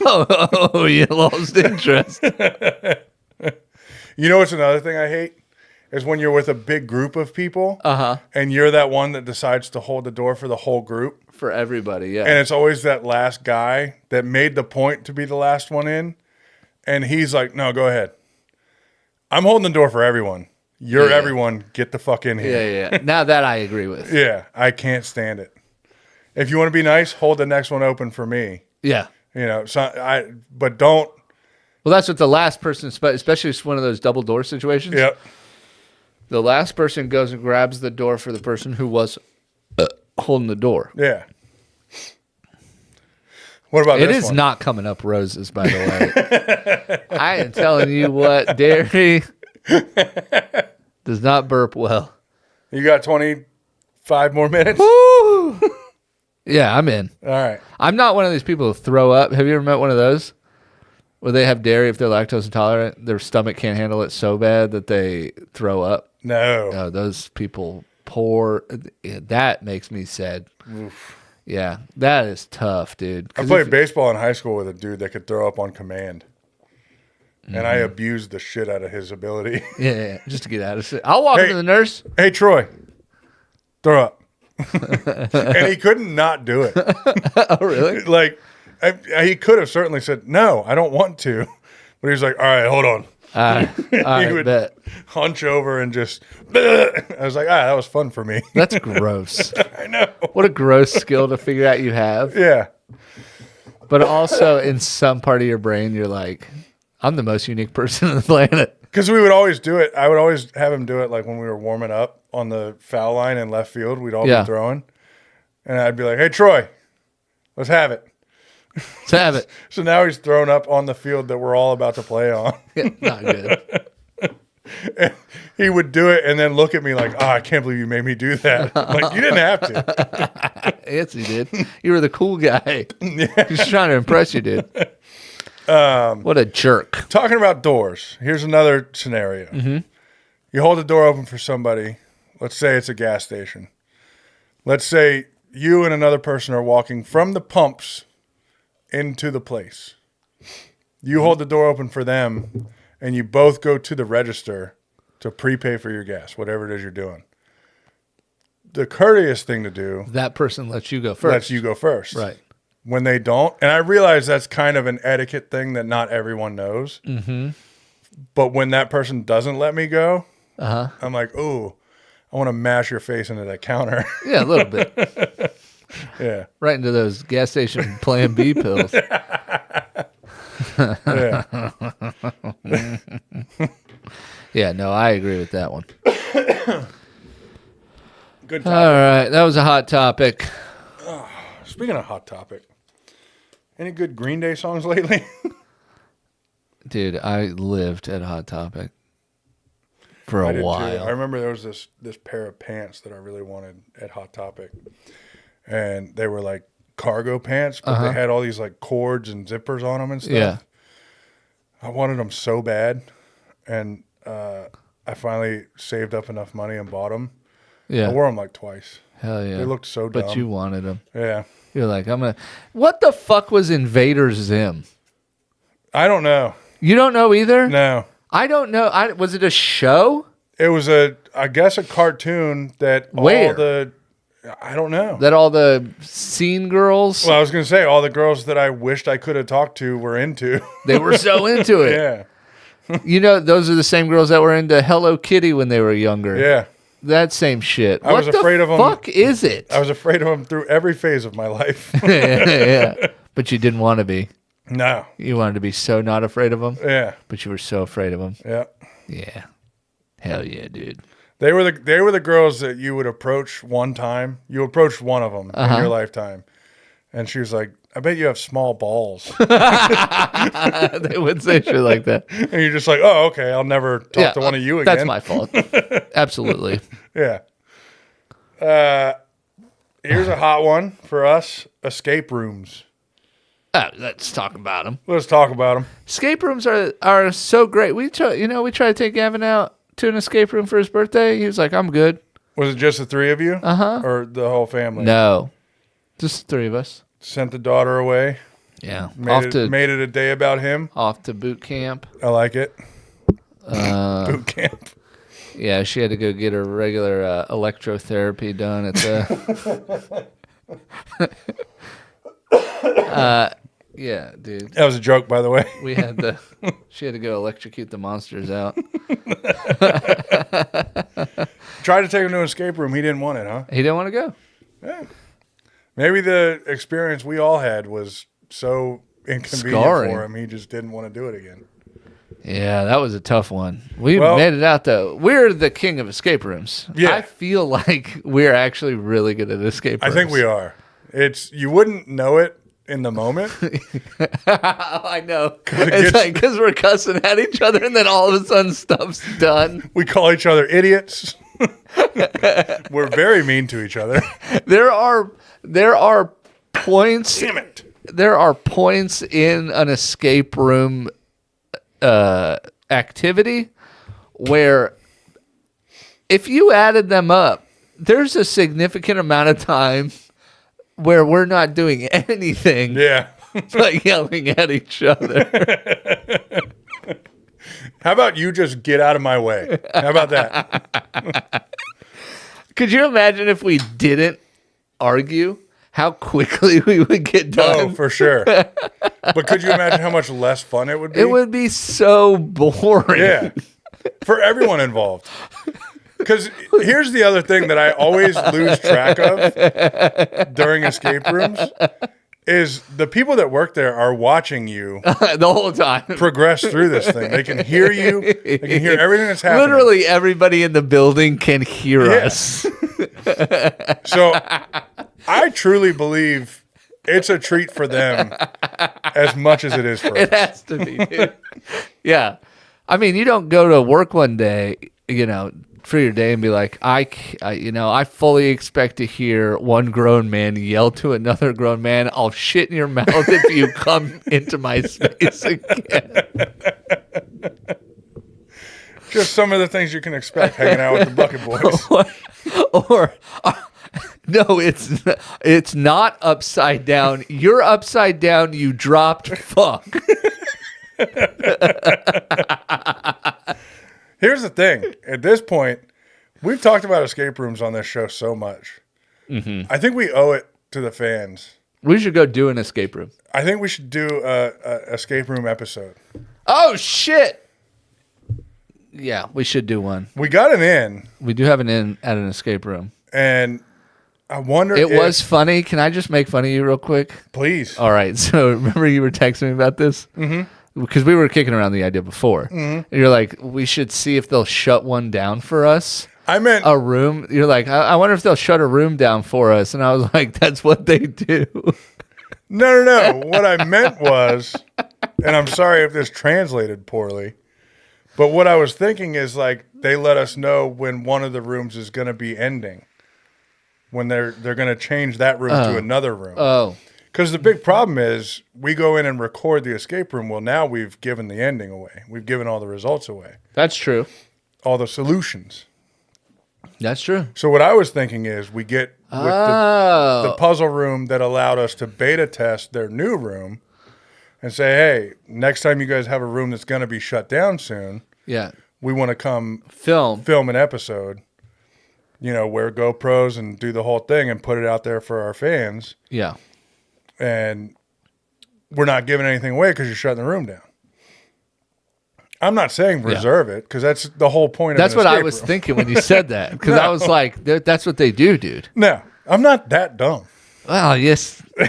Oh, you lost interest. You know what's another thing I hate? Is when you're with a big group of people and you're that one that decides to hold the door for the whole group. For everybody, yeah. And it's always that last guy that made the point to be the last one in. And he's like, no, go ahead. I'm holding the door for everyone. You're everyone. Get the fuck in here. Yeah. Now that I agree with. Yeah, I can't stand it. If you want to be nice, hold the next one open for me. Yeah. You know, but don't. Well, that's what the last person, especially one of those double door situations. Yep. The last person goes and grabs the door for the person who was holding the door. Yeah. What about It this is one? not coming up roses, by the way. I am telling you what, Derry does not burp well. You got 20 5 more minutes? Woo! Yeah, I'm in. All right. I'm not one of these people who throw up. Have you ever met one of those? Where they have dairy if they're lactose intolerant, their stomach can't handle it so bad that they throw up. No. No, those people poor. That makes me sad. Oof. Yeah, that is tough, dude. I played baseball in high school with a dude that could throw up on command. And I abused the shit out of his ability. Yeah, just to get out of it. I'll walk into the nurse. Hey, Troy, throw up. And he couldn't not do it. Oh, really? Like, he could have certainly said, no, I don't want to. But he was like, all right, hold on. I would bet. hunch over and just, I was like, that was fun for me. That's gross. I know. What a gross skill to figure out you have. Yeah. But also in some part of your brain, you're like, I'm the most unique person on the planet. Because we would always do it. I would always have him do it like when we were warming up on the foul line in left field. We'd all be throwing. And I'd be like, hey, Troy, let's have it. Let's have it. So now he's thrown up on the field that we're all about to play on. Not good. And he would do it and then look at me like, I can't believe you made me do that. I'm like, you didn't have to. Yes, you did. You were the cool guy. He's trying to impress you, dude. What a jerk. Talking about doors, here's another scenario. Mm-hmm. You hold the door open for somebody. Let's say it's a gas station. Let's say you and another person are walking from the pumps into the place. You hold the door open for them, and you both go to the register to prepay for your gas, whatever it is you're doing. The courteous thing to do... That person lets you go first. Lets you go first. Right. When they don't, and I realize that's kind of an etiquette thing that not everyone knows. Mm-hmm. But when that person doesn't let me go, Uh-huh. I'm like, ooh, I want to mash your face into that counter. Yeah, a little bit. Yeah. Right into those gas station Plan B pills. Yeah. Yeah, no, I agree with that one. Good topic. All right, that was a hot topic. Speaking of hot topic, any good Green Day songs lately? Dude, I lived at Hot Topic for I a did while. too. I remember there was this pair of pants that I really wanted at Hot Topic. And they were like cargo pants, but they had all these like cords and zippers on them and stuff. Yeah. I wanted them so bad. And I finally saved up enough money and bought them. Yeah. I wore them like twice. Hell yeah. They looked so dumb. But you wanted them. Yeah. You're like, what the fuck was Invader Zim? I don't know. You don't know either? No. I don't know. Was it a show? It was I guess a cartoon that Where? I don't know. That all the scene girls, Well, I was going to say all the girls that I wished I could have talked to were into. they were so into it. Yeah. You know, those are the same girls that were into Hello Kitty when they were younger. Yeah. That same shit. I was afraid of them. What the fuck is it? I was afraid of them through every phase of my life. Yeah. But you didn't want to be. No. You wanted to be so not afraid of them. Yeah. But you were so afraid of them. Yeah. Yeah. Hell yeah, dude. They were the girls that you would approach one time. You approached one of them in your lifetime. And she was like, I bet you have small balls. They would say shit like that. And you're just like, oh, okay, I'll never talk to one of you again. That's my fault. Absolutely. Yeah. Here's a hot one for us. Escape rooms. Let's talk about them. Let's talk about them. Escape rooms are so great. We tried to take Gavin out to an escape room for his birthday. He was like, I'm good. Was it just the three of you? Uh-huh. Or the whole family? No. Just the three of us. Sent the daughter away. Yeah. Made it a day about him. Off to boot camp. I like it. Boot camp. Yeah, she had to go get her regular electrotherapy done at the... yeah, dude. That was a joke, by the way. She had to go electrocute the monsters out. Tried to take him to an escape room. He didn't want it, huh? He didn't want to go. Yeah. Maybe the experience we all had was so inconvenient Scarring. for him, he just didn't want to do it again. Yeah, that was a tough one. We made it out, though. We're the king of escape rooms. Yeah. I feel like we're actually really good at escape rooms. I think we are. You wouldn't know it in the moment. I know. It's like because we're cussing at each other and then all of a sudden stuff's done. We call each other idiots. We're very mean to each other. There are points. Damn it. There are points in an escape room activity where if you added them up, there's a significant amount of time where we're not doing anything Yeah. but yelling at each other. How about you just get out of my way? How about that? Could you imagine if we didn't argue, how quickly we would get done? Oh, for sure. But could you imagine how much less fun it would be? It would be so boring. Yeah. For everyone involved. Because here's the other thing that I always lose track of during escape rooms is the people that work there are watching you the whole time. progress through this thing. They can hear you. They can hear everything that's happening. Literally everybody in the building can hear us. So I truly believe it's a treat for them as much as it is for It us. has to be, dude. Yeah. I mean, you don't go to work one day, for your day and be like, I fully expect to hear one grown man yell to another grown man, I'll shit in your mouth if you come into my space again. Just some of the things you can expect hanging out with the Bucket Boys. Or no, it's not upside down. You're upside down, you dropped fuck. Here's the thing. At this point, we've talked about escape rooms on this show so much. Mm-hmm. I think we owe it to the fans. We should go do an escape room. I think we should do a escape room episode. Oh, shit. Yeah, we should do one. We got an in. We do have an in at an escape room. And I wonder It was funny. Can I just make fun of you real quick? Please. All right. So remember you were texting me about this? Mm-hmm. Because we were kicking around the idea before. Mm-hmm. And you're like, we should see if they'll shut one down for us. I meant a room. You're like, I wonder if they'll shut a room down for us. And I was like, that's what they do. No. What I meant was, and I'm sorry if this translated poorly, but what I was thinking is like they let us know when one of the rooms is going to be ending, when they're going to change that room to another room. Oh. Because the big problem is we go in and record the escape room. Well, now we've given the ending away. We've given all the results away. That's true. All the solutions. That's true. So what I was thinking is we get with the puzzle room that allowed us to beta test their new room and say, hey, next time you guys have a room that's going to be shut down soon, we want to come film an episode, wear GoPros and do the whole thing and put it out there for our fans. Yeah. And we're not giving anything away because you're shutting the room down. I'm not saying reserve it because that's the whole point of That's what I escape was room. thinking when you said that. Because I was like, that's what they do, dude. No, I'm not that dumb. Well, yes. Real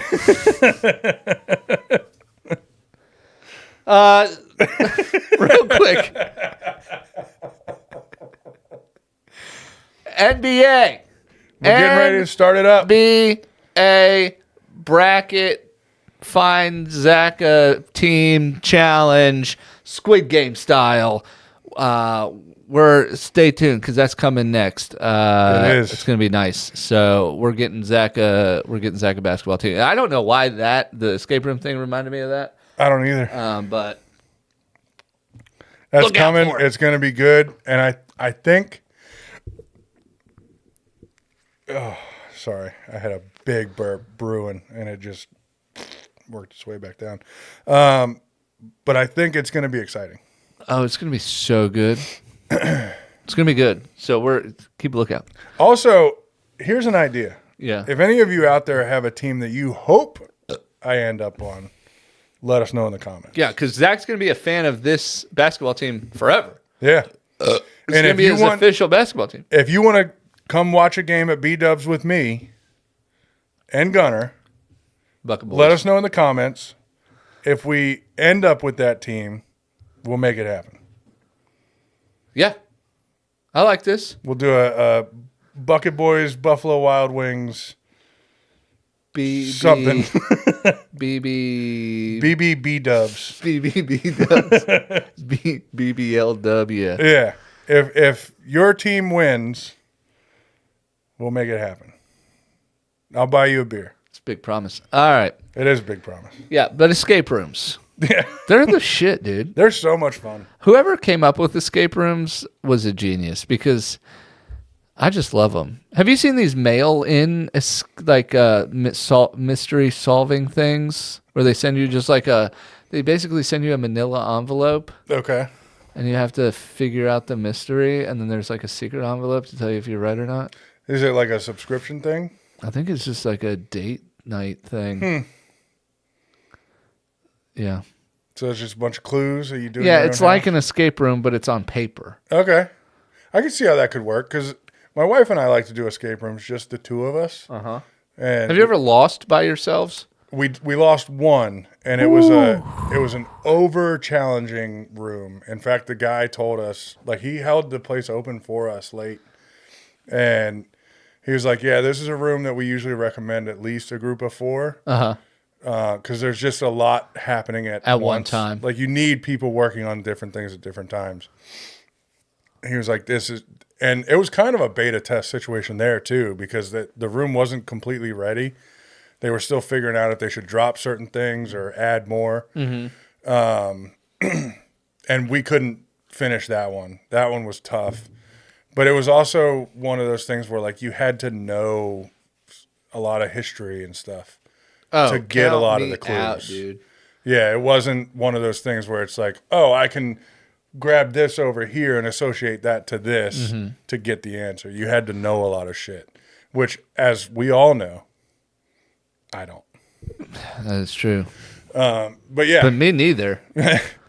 quick. NBA. We're getting ready to start it up. NBA bracket, find Zach a team challenge, Squid Game style. Stay tuned because that's coming next. It is. It's gonna be nice. So we're getting Zach a basketball team. I don't know why the escape room thing reminded me of that. I don't either. But that's look out coming. for it. It's going to be good. And I think. Oh, sorry. I had a big burp brewing and it just worked its way back down. But I think it's going to be exciting. Oh, it's gonna be so good. It's gonna be good. So keep a lookout. Also, here's an idea. Yeah. If any of you out there have a team that you hope I end up on, let us know in the comments. Yeah, because Zach's gonna be a fan of this basketball team forever. Yeah. It's gonna be his official basketball team. If you want to come watch a game at B-Dubs with me and Gunnar, Bucket Boys. let us know in the comments. If we end up with that team, we'll make it happen. Yeah. I like this. We'll do a Bucket Boys, Buffalo Wild Wings, something. BBB Dubs. BBB Dubs. BBLW. Yeah. If your team wins We'll make it happen. I'll buy you a beer. It's a big promise. All right. It is a big promise. Yeah, but escape rooms. Yeah. They're the shit, dude. They're so much fun. Whoever came up with escape rooms was a genius because I just love them. Have you seen these mail-in mystery solving things where they send you just they basically send you a manila envelope Okay. and you have to figure out the mystery and then there's like a secret envelope to tell you if you're right or not? Is it like a subscription thing? I think it's just like a date night thing. Yeah. So it's just a bunch of clues that you do. Yeah, it's like an escape room, but it's on paper. Okay. I can see how that could work because my wife and I like to do escape rooms, just the two of us. Uh-huh. And have you ever lost by yourselves? We lost one, and it was an over challenging room. In fact, the guy told us, like, he held the place open for us late, and he was like, "Yeah, this is a room that we usually recommend at least a group of 4." Because there's just a lot happening at one time. Like, you need people working on different things at different times. He was like, and it was kind of a beta test situation there too, because the room wasn't completely ready. They were still figuring out if they should drop certain things or add more. And we couldn't finish that one. That one was tough. But it was also one of those things where, like, you had to know a lot of history and stuff to get a lot of the clues. Out, dude. Yeah, it wasn't one of those things where it's like, oh, I can grab this over here and associate that to this to get the answer. You had to know a lot of shit, which, as we all know, I don't. That is true. But yeah. But me neither.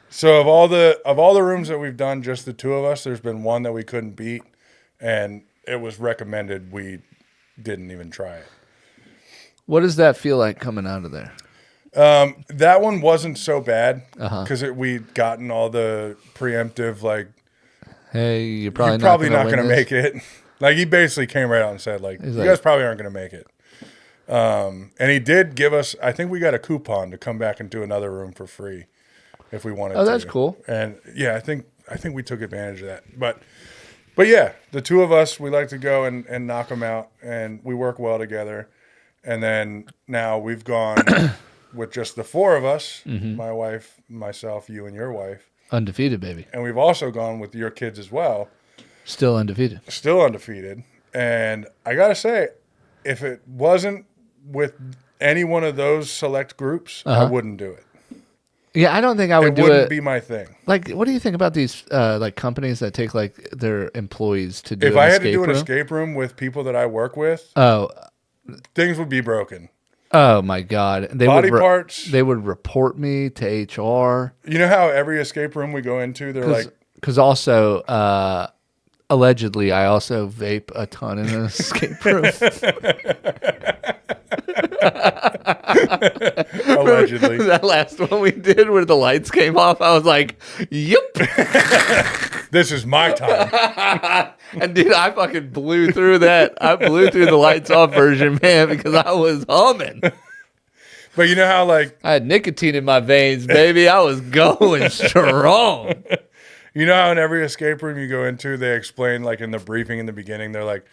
So of all the rooms that we've done, just the two of us, there's been one that we couldn't beat, and it was recommended we didn't even try it. What does that feel like coming out of there? That one wasn't so bad because we'd gotten all the preemptive, like, hey, you're probably not going to make it. Like, he basically came right out and said, like, you guys probably aren't going to make it. And he did give us, I think we got a coupon to come back and do another room for free if we wanted to. Oh, that's cool. And yeah, I think we took advantage of that. But yeah, the two of us, we like to go and knock them out, and we work well together. And then now we've gone with just the 4 of us, my wife, myself, you, and your wife. Undefeated, baby. And we've also gone with your kids as well. Still undefeated. Still undefeated. And I got to say, if it wasn't with any one of those select groups, I wouldn't do it. Yeah, I don't think I would do it. It wouldn't be my thing. Like, what do you think about these like companies that take like their employees to do if an I had escape to do an room? escape room with people that I work with, things would be broken. Oh my God! Body parts. They would report me to HR. You know how every escape room we go into, they're like, because also allegedly, I also vape a ton in an escape room. Allegedly. That last one we did where the lights came off, I was like, yep. This is my time. And dude, I fucking blew through that. I blew through the lights off version, man, because I was humming. But you know how, like, I had nicotine in my veins, baby. I was going strong. You know how in every escape room you go into, they explain, like, in the briefing in the beginning, they're like,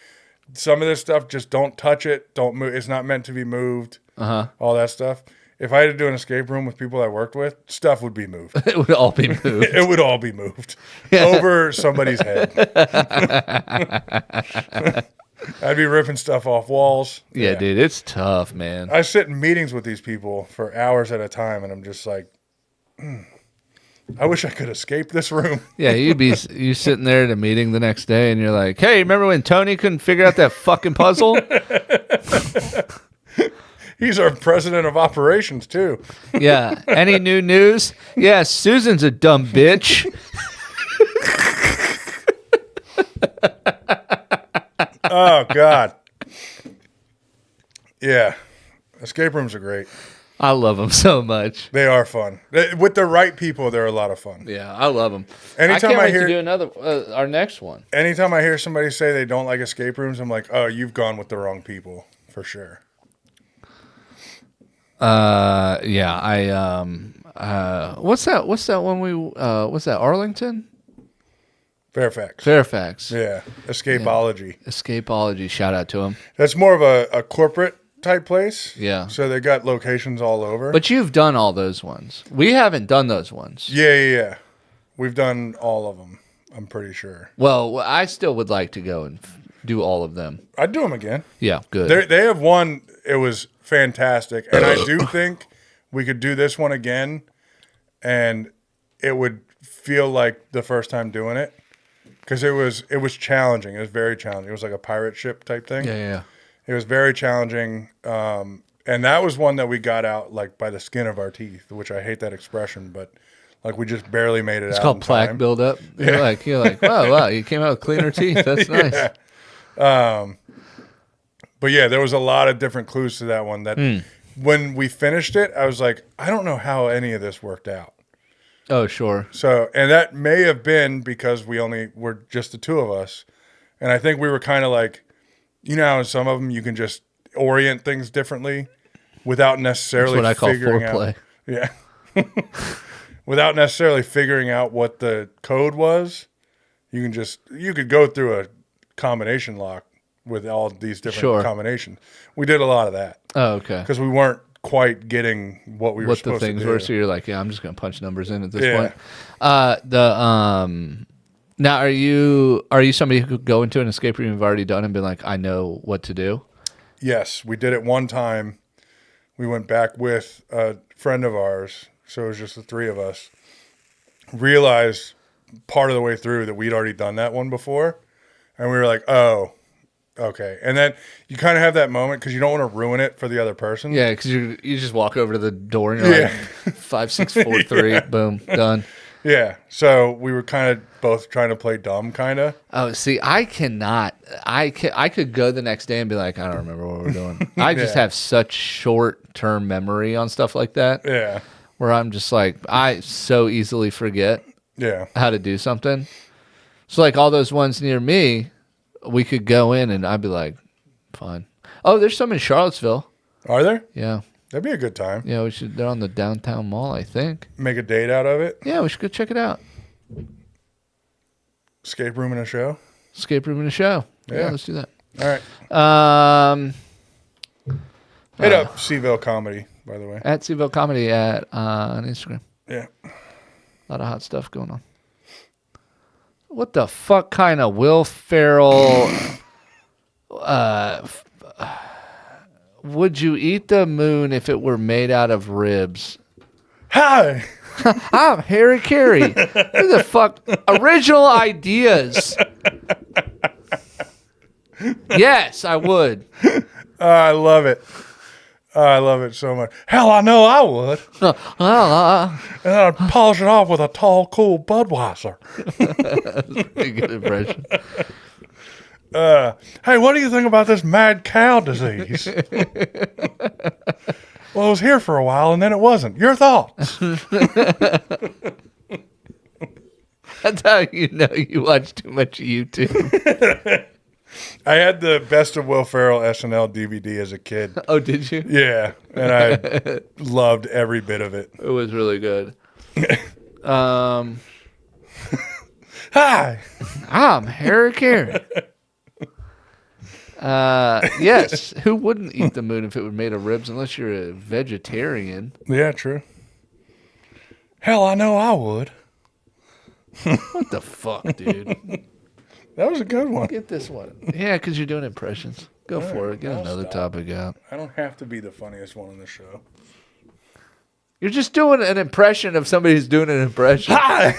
some of this stuff, just don't touch it. Don't move. It's not meant to be moved. All that stuff. If I had to do an escape room with people I worked with, stuff would be moved. It would all be moved. It would all be moved over somebody's head. I'd be ripping stuff off walls. Yeah, dude, it's tough, man. I sit in meetings with these people for hours at a time, and I'm just like, I wish I could escape this room. Yeah, you sitting there at a meeting the next day, and you're like, hey, remember when Tony couldn't figure out that fucking puzzle? He's our president of operations, too. Yeah. Any new news? Yeah, Susan's a dumb bitch. Oh, God. Yeah. Escape rooms are great. I love them so much. They are fun. With the right people, they're a lot of fun. Yeah, I love them. Anytime I can't wait hear to do another, our next one. Anytime I hear somebody say they don't like escape rooms, I'm like, oh, you've gone with the wrong people, for sure. Yeah, what's that one what's that, Arlington? Fairfax. Yeah. Escapology. Yeah. Escapology. Shout out to him. That's more of a corporate type place. Yeah. So they got locations all over. But you've done all those ones. We haven't done those ones. Yeah. We've done all of them, I'm pretty sure. Well, I still would like to go and do all of them. I'd do them again. Yeah, good. They have one. It was fantastic. And I do think we could do this one again, and it would feel like the first time doing it. Because it was challenging. It was very challenging. It was like a pirate ship type thing. Yeah. It was very challenging. And that was one that we got out like by the skin of our teeth, which I hate that expression, but like we just barely made it out. It's called plaque buildup. You're like, wow, you came out with cleaner teeth. That's nice. Yeah. But yeah, there was a lot of different clues to that one that when we finished it, I was like, I don't know how any of this worked out. Oh, sure. So, and that may have been because we only were just the two of us. And I think we were kind of like, you know, how in some of them you can just orient things differently without necessarily That's what I call figuring foreplay. out. Yeah. Without necessarily figuring out what the code was. You could go through a combination lock with all these different combinations. We did a lot of that. Oh, okay. Because we weren't quite getting what we were supposed to do. What the things were, so you're like, yeah, I'm just going to punch numbers in at this point. Now, are you somebody who could go into an escape room you've already done and be like, I know what to do? Yes, we did it one time. We went back with a friend of ours, so it was just the three of us. Realized part of the way through that we'd already done that one before, and we were like, oh, okay. And then you kind of have that moment because you don't want to ruin it for the other person. Yeah, because you just walk over to the door and you're like, 5, 6, 4, 3, boom, done. Yeah. So we were kind of both trying to play dumb, kind of. Oh, see, I cannot. I could go the next day and be like, I don't remember what we're doing. I just have such short-term memory on stuff like that. Yeah. Where I'm just like, I so easily forget how to do something. So like all those ones near me, we could go in and I'd be like, fine. Oh, there's some in Charlottesville. Are there? Yeah. That'd be a good time. Yeah, we should. They're on the downtown mall, I think. Make a date out of it. Yeah, we should go check it out. Escape room and a show. Escape room and a show. Yeah, let's do that. All right. Hit up Seaville Comedy, by the way. At Seaville Comedy on Instagram. Yeah. A lot of hot stuff going on. What the fuck kind of Will Ferrell? Would you eat the moon if it were made out of ribs? Hi. I'm Harry Carey. Who the fuck? Original ideas. Yes, I would. I love it. I love it so much. Hell, I know I would. And then I'd polish it off with a tall, cool Budweiser. That's a pretty good impression. Hey, what do you think about this mad cow disease? Well, it was here for a while, and then it wasn't. Your thoughts? That's how you know you watch too much YouTube. I had the Best of Will Ferrell SNL DVD as a kid. Oh, did you? Yeah, and I loved every bit of it. It was really good. Hi, I'm Harry Carey. Yes, who wouldn't eat the moon if it were made of ribs unless you're a vegetarian? Yeah, true. Hell, I know I would. What the fuck, dude? That was a good one. Get this one. Yeah, because you're doing impressions. Go for it. Get another topic out. I don't have to be the funniest one on the show. You're just doing an impression of somebody who's doing an impression. Hi!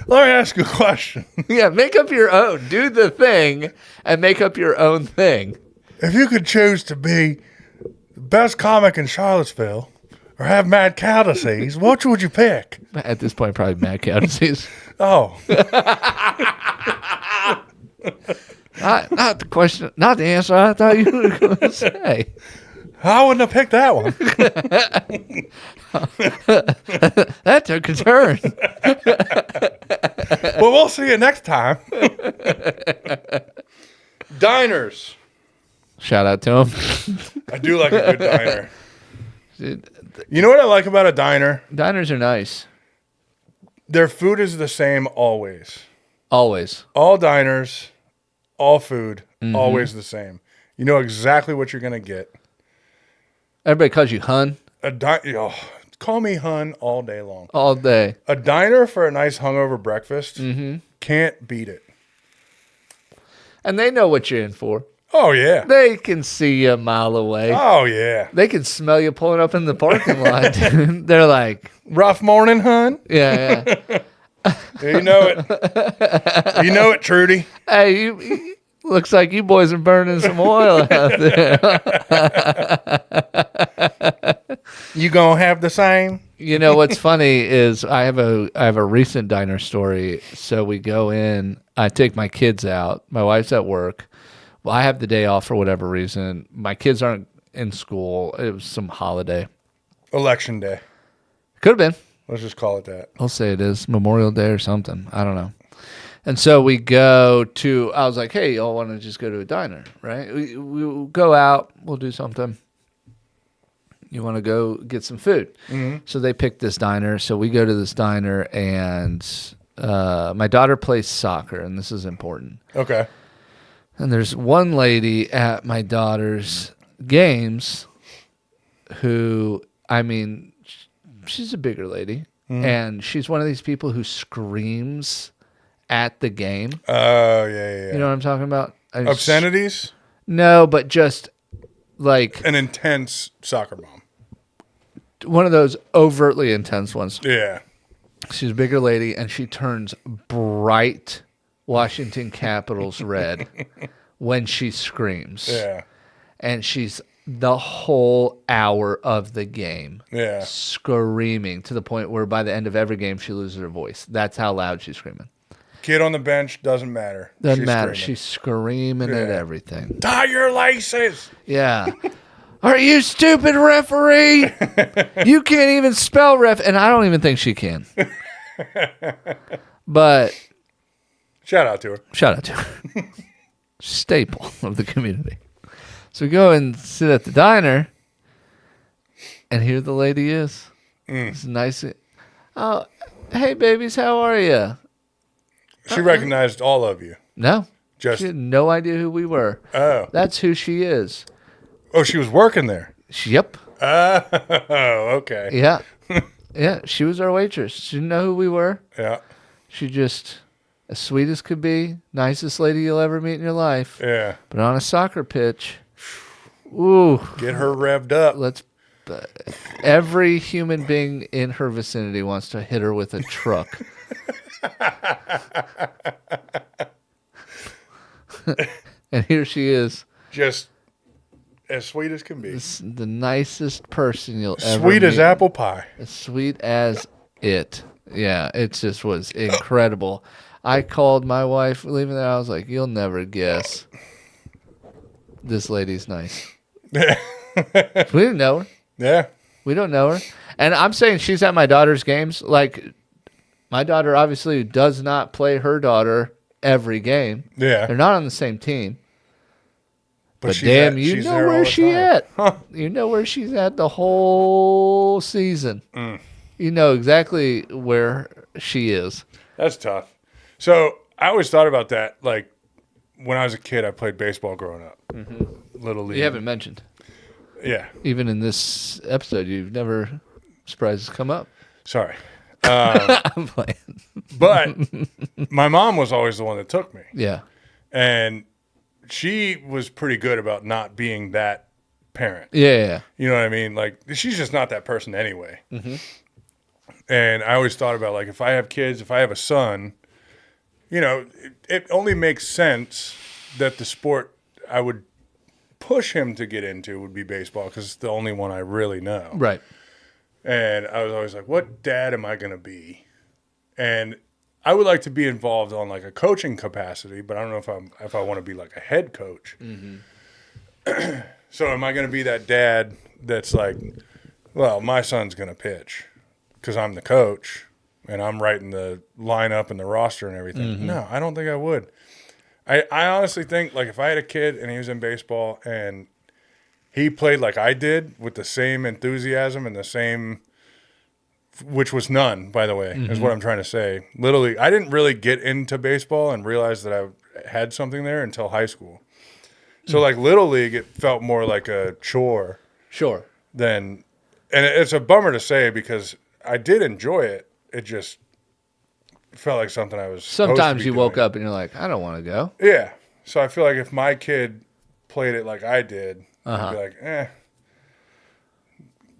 Let me ask you a question. Yeah, make up your own. Do the thing and make up your own thing. If you could choose to be the best comic in Charlottesville or have mad cow disease, which would you pick? At this point, probably mad cow disease. Oh. Not the question, not the answer I thought you were going to say. I wouldn't have picked that one. That took a turn. Well, we'll see you next time. Diners. Shout out to him. I do like a good diner. Dude, You know what I like about a diner? diners are nice. Their food is the same always. Always. All diners, all food, always the same. You know exactly what you're going to get. Everybody calls you hun Call me hun all day long. all day. A diner for a nice hungover breakfast can't beat it. And they know what you're in for. Oh, yeah. They can see you a mile away. Oh, yeah. They can smell you pulling up in the parking lot. They're like, rough morning, hun. yeah. You know it. You know it, Trudy. Hey, you looks like you boys are burning some oil out there. You gonna have the same? You know what's funny is I have a recent diner story. So we go in. I take my kids out. My wife's at work. Well, I have the day off for whatever reason. My kids aren't in school. It was some holiday. Election day. Could have been. Let's just call it that. I'll say it is Memorial Day or something. I don't know. And so we go to, I was like, hey, y'all want to just go to a diner, right? We'll go out. We'll do something. You want to go get some food. So they picked this diner. So we go to this diner, and my daughter plays soccer, and this is important. Okay. And there's one lady at my daughter's games who, I mean, she's a bigger lady, and she's one of these people who screams at the game. Oh, yeah. You know what I'm talking about? Obscenities? No, but just like an intense soccer mom. One of those overtly intense ones. Yeah. She's a bigger lady, and she turns bright Washington Capitals red when she screams. Yeah. And she's the whole hour of the game screaming to the point where by the end of every game she loses her voice. That's how loud she's screaming. Kid on the bench, doesn't matter. Doesn't matter. She's screaming at everything. Tie your laces. Yeah. Are you stupid, referee? You can't even spell ref. And I don't even think she can. But shout out to her. Shout out to her. Staple of the community. So we go and sit at the diner, and here the lady is. It's nice. Oh, hey, babies, how are you? She recognized all of you. No. Just she had no idea who we were. Oh. That's who she is. Oh, she was working there? Yep. Oh, okay. Yeah. Yeah, she was our waitress. She didn't know who we were. Yeah. She just, as sweet as could be, nicest lady you'll ever meet in your life. Yeah. But on a soccer pitch, ooh. Get her revved up. Every human being in her vicinity wants to hit her with a truck. And here she is. Just as sweet as can be. The nicest person you'll ever Sweet meet. as apple pie. As sweet as it. Yeah, it just was incredible. I called my wife leaving there. I was like, you'll never guess. This lady's nice. We didn't know her. Yeah. We don't know her. And I'm saying she's at my daughter's games. Like, my daughter obviously does not play her daughter every game. Yeah. They're not on the same team. But damn, you know where she's at. Huh. You know where she's at the whole season. You know exactly where she is. That's tough. So I always thought about that. Like, when I was a kid, I played baseball growing up. Little league. You haven't mentioned. Yeah. Even in this episode, you've never surprises come up. Sorry. I'm playing. But my mom was always the one that took me. Yeah. And she was pretty good about not being that parent. Yeah. You know what I mean? Like, she's just not that person anyway. And I always thought about, like, if I have kids, if I have a son, you know, it only makes sense that the sport I would push him to get into would be baseball because it's the only one I really know. Right. And I was always like, what dad am I going to be? And I would like to be involved on like a coaching capacity, but I don't know if I want to be like a head coach. So am I going to be that dad that's like, well, my son's going to pitch because I'm the coach and I'm writing the lineup and the roster and everything? No, I don't think I would. I honestly think, like, if I had a kid and he was in baseball and he played like I did with the same enthusiasm and the same which was none, by the way, is what I'm trying to say. Literally, I didn't really get into baseball and realize that I had something there until high school. So, like, Little League, it felt more like a chore. Sure. And it's a bummer to say because I did enjoy it. It just felt like something I was Sometimes you doing. woke up and you're like, I don't want to go. Yeah. So I feel like if my kid played it like I did, I'd be like,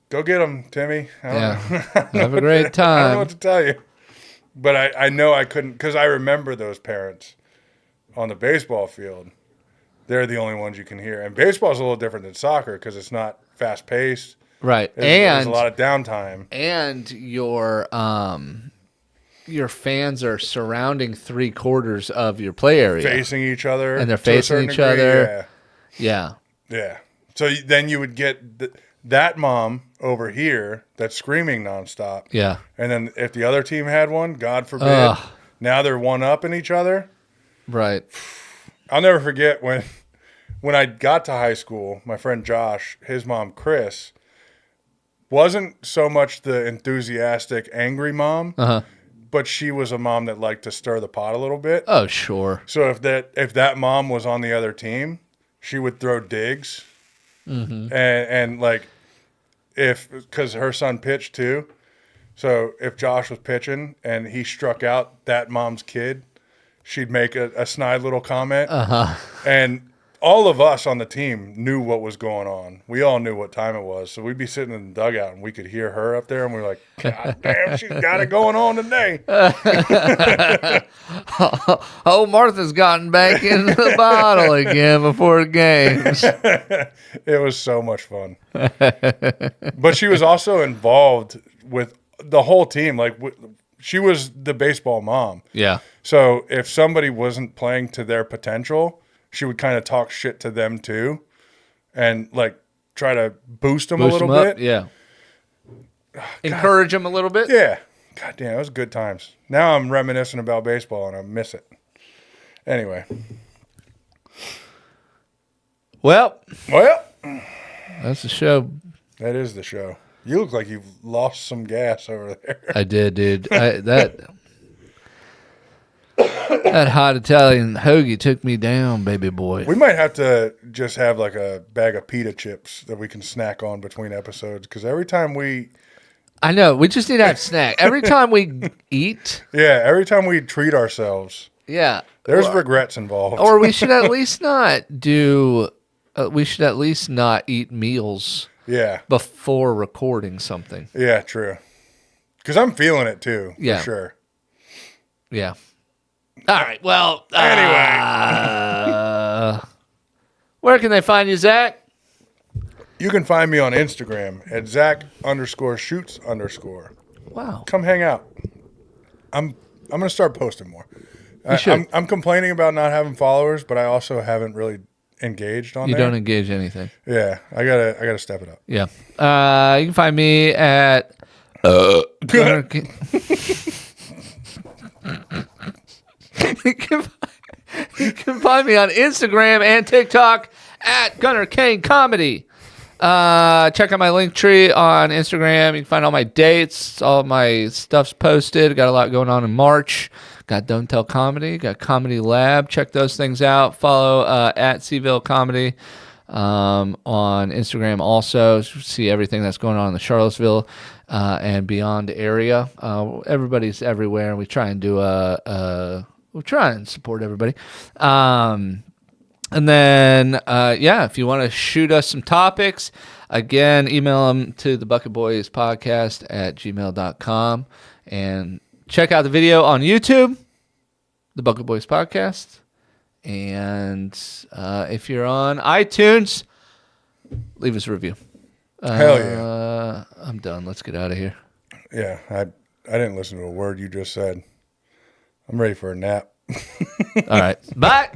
go get him, Timmy. Have a great time. I don't know what to tell you. But I know I couldn't, because I remember those parents on the baseball field. They're the only ones you can hear. And baseball is a little different than soccer because it's not fast-paced. Right. There's a lot of downtime. And your fans are surrounding 3/4 of your play area. Facing each other. And they're facing each other. Yeah. So then you would get that mom over here that's screaming nonstop. Yeah. And then if the other team had one, God forbid, now they're one-upping each other. Right. I'll never forget when I got to high school, my friend Josh, his mom, Chris, wasn't so much the enthusiastic, angry mom, but she was a mom that liked to stir the pot a little bit. Oh, sure. So if that mom was on the other team, she would throw digs, and like because her son pitched too, so if Josh was pitching and he struck out that mom's kid, she'd make a snide little comment, and all of us on the team knew what was going on. We all knew what time it was. So we'd be sitting in the dugout and we could hear her up there and we were like, God damn, she's got it going on today. Oh, Martha's gotten back into the bottle again before games. It was so much fun. But she was also involved with the whole team. Like she was the baseball mom. Yeah. So if somebody wasn't playing to their potential, she would kind of talk shit to them too, and like try to boost them a little bit. Yeah. Encourage them a little bit. Yeah. God damn, it was good times. Now I'm reminiscing about baseball and I miss it. Anyway. Well, that's the show. That is the show. You look like you've lost some gas over there. I did, dude. That hot Italian hoagie took me down, baby boy. We might have to just have like a bag of pita chips that we can snack on between episodes because every time we... I know. We just need to have snack. Every time we eat... Yeah, every time we treat ourselves. Yeah. There's regrets involved. Or we should at least not do... we should at least not eat meals before recording something. Yeah, true. Because I'm feeling it too, for sure. Yeah. All right. Well, anyway. Where can they find you, Zach? You can find me on Instagram at Zach_shoots_. Wow. Come hang out. I'm going to start posting more. I'm complaining about not having followers, but I also haven't really engaged on there. You don't engage anything. Yeah. I gotta step it up. Yeah. You can find me at Gunnar Cain. You can find me on Instagram and TikTok at Gunnar Cain Comedy. Check out my link tree on Instagram. You can find all my dates. All my stuff's posted. Got a lot going on in March. Got Don't Tell Comedy. Got Comedy Lab. Check those things out. Follow at Seaville Comedy on Instagram also. See everything that's going on in the Charlottesville and beyond area. Everybody's everywhere, and we try and do we try and support everybody. And then, if you want to shoot us some topics, again, email them to the bucketboyspodcast@gmail.com. And check out the video on YouTube, the Bucket Boys Podcast. And if you're on iTunes, leave us a review. Hell yeah. I'm done. Let's get out of here. Yeah, I didn't listen to a word you just said. I'm ready for a nap. All right. Bye.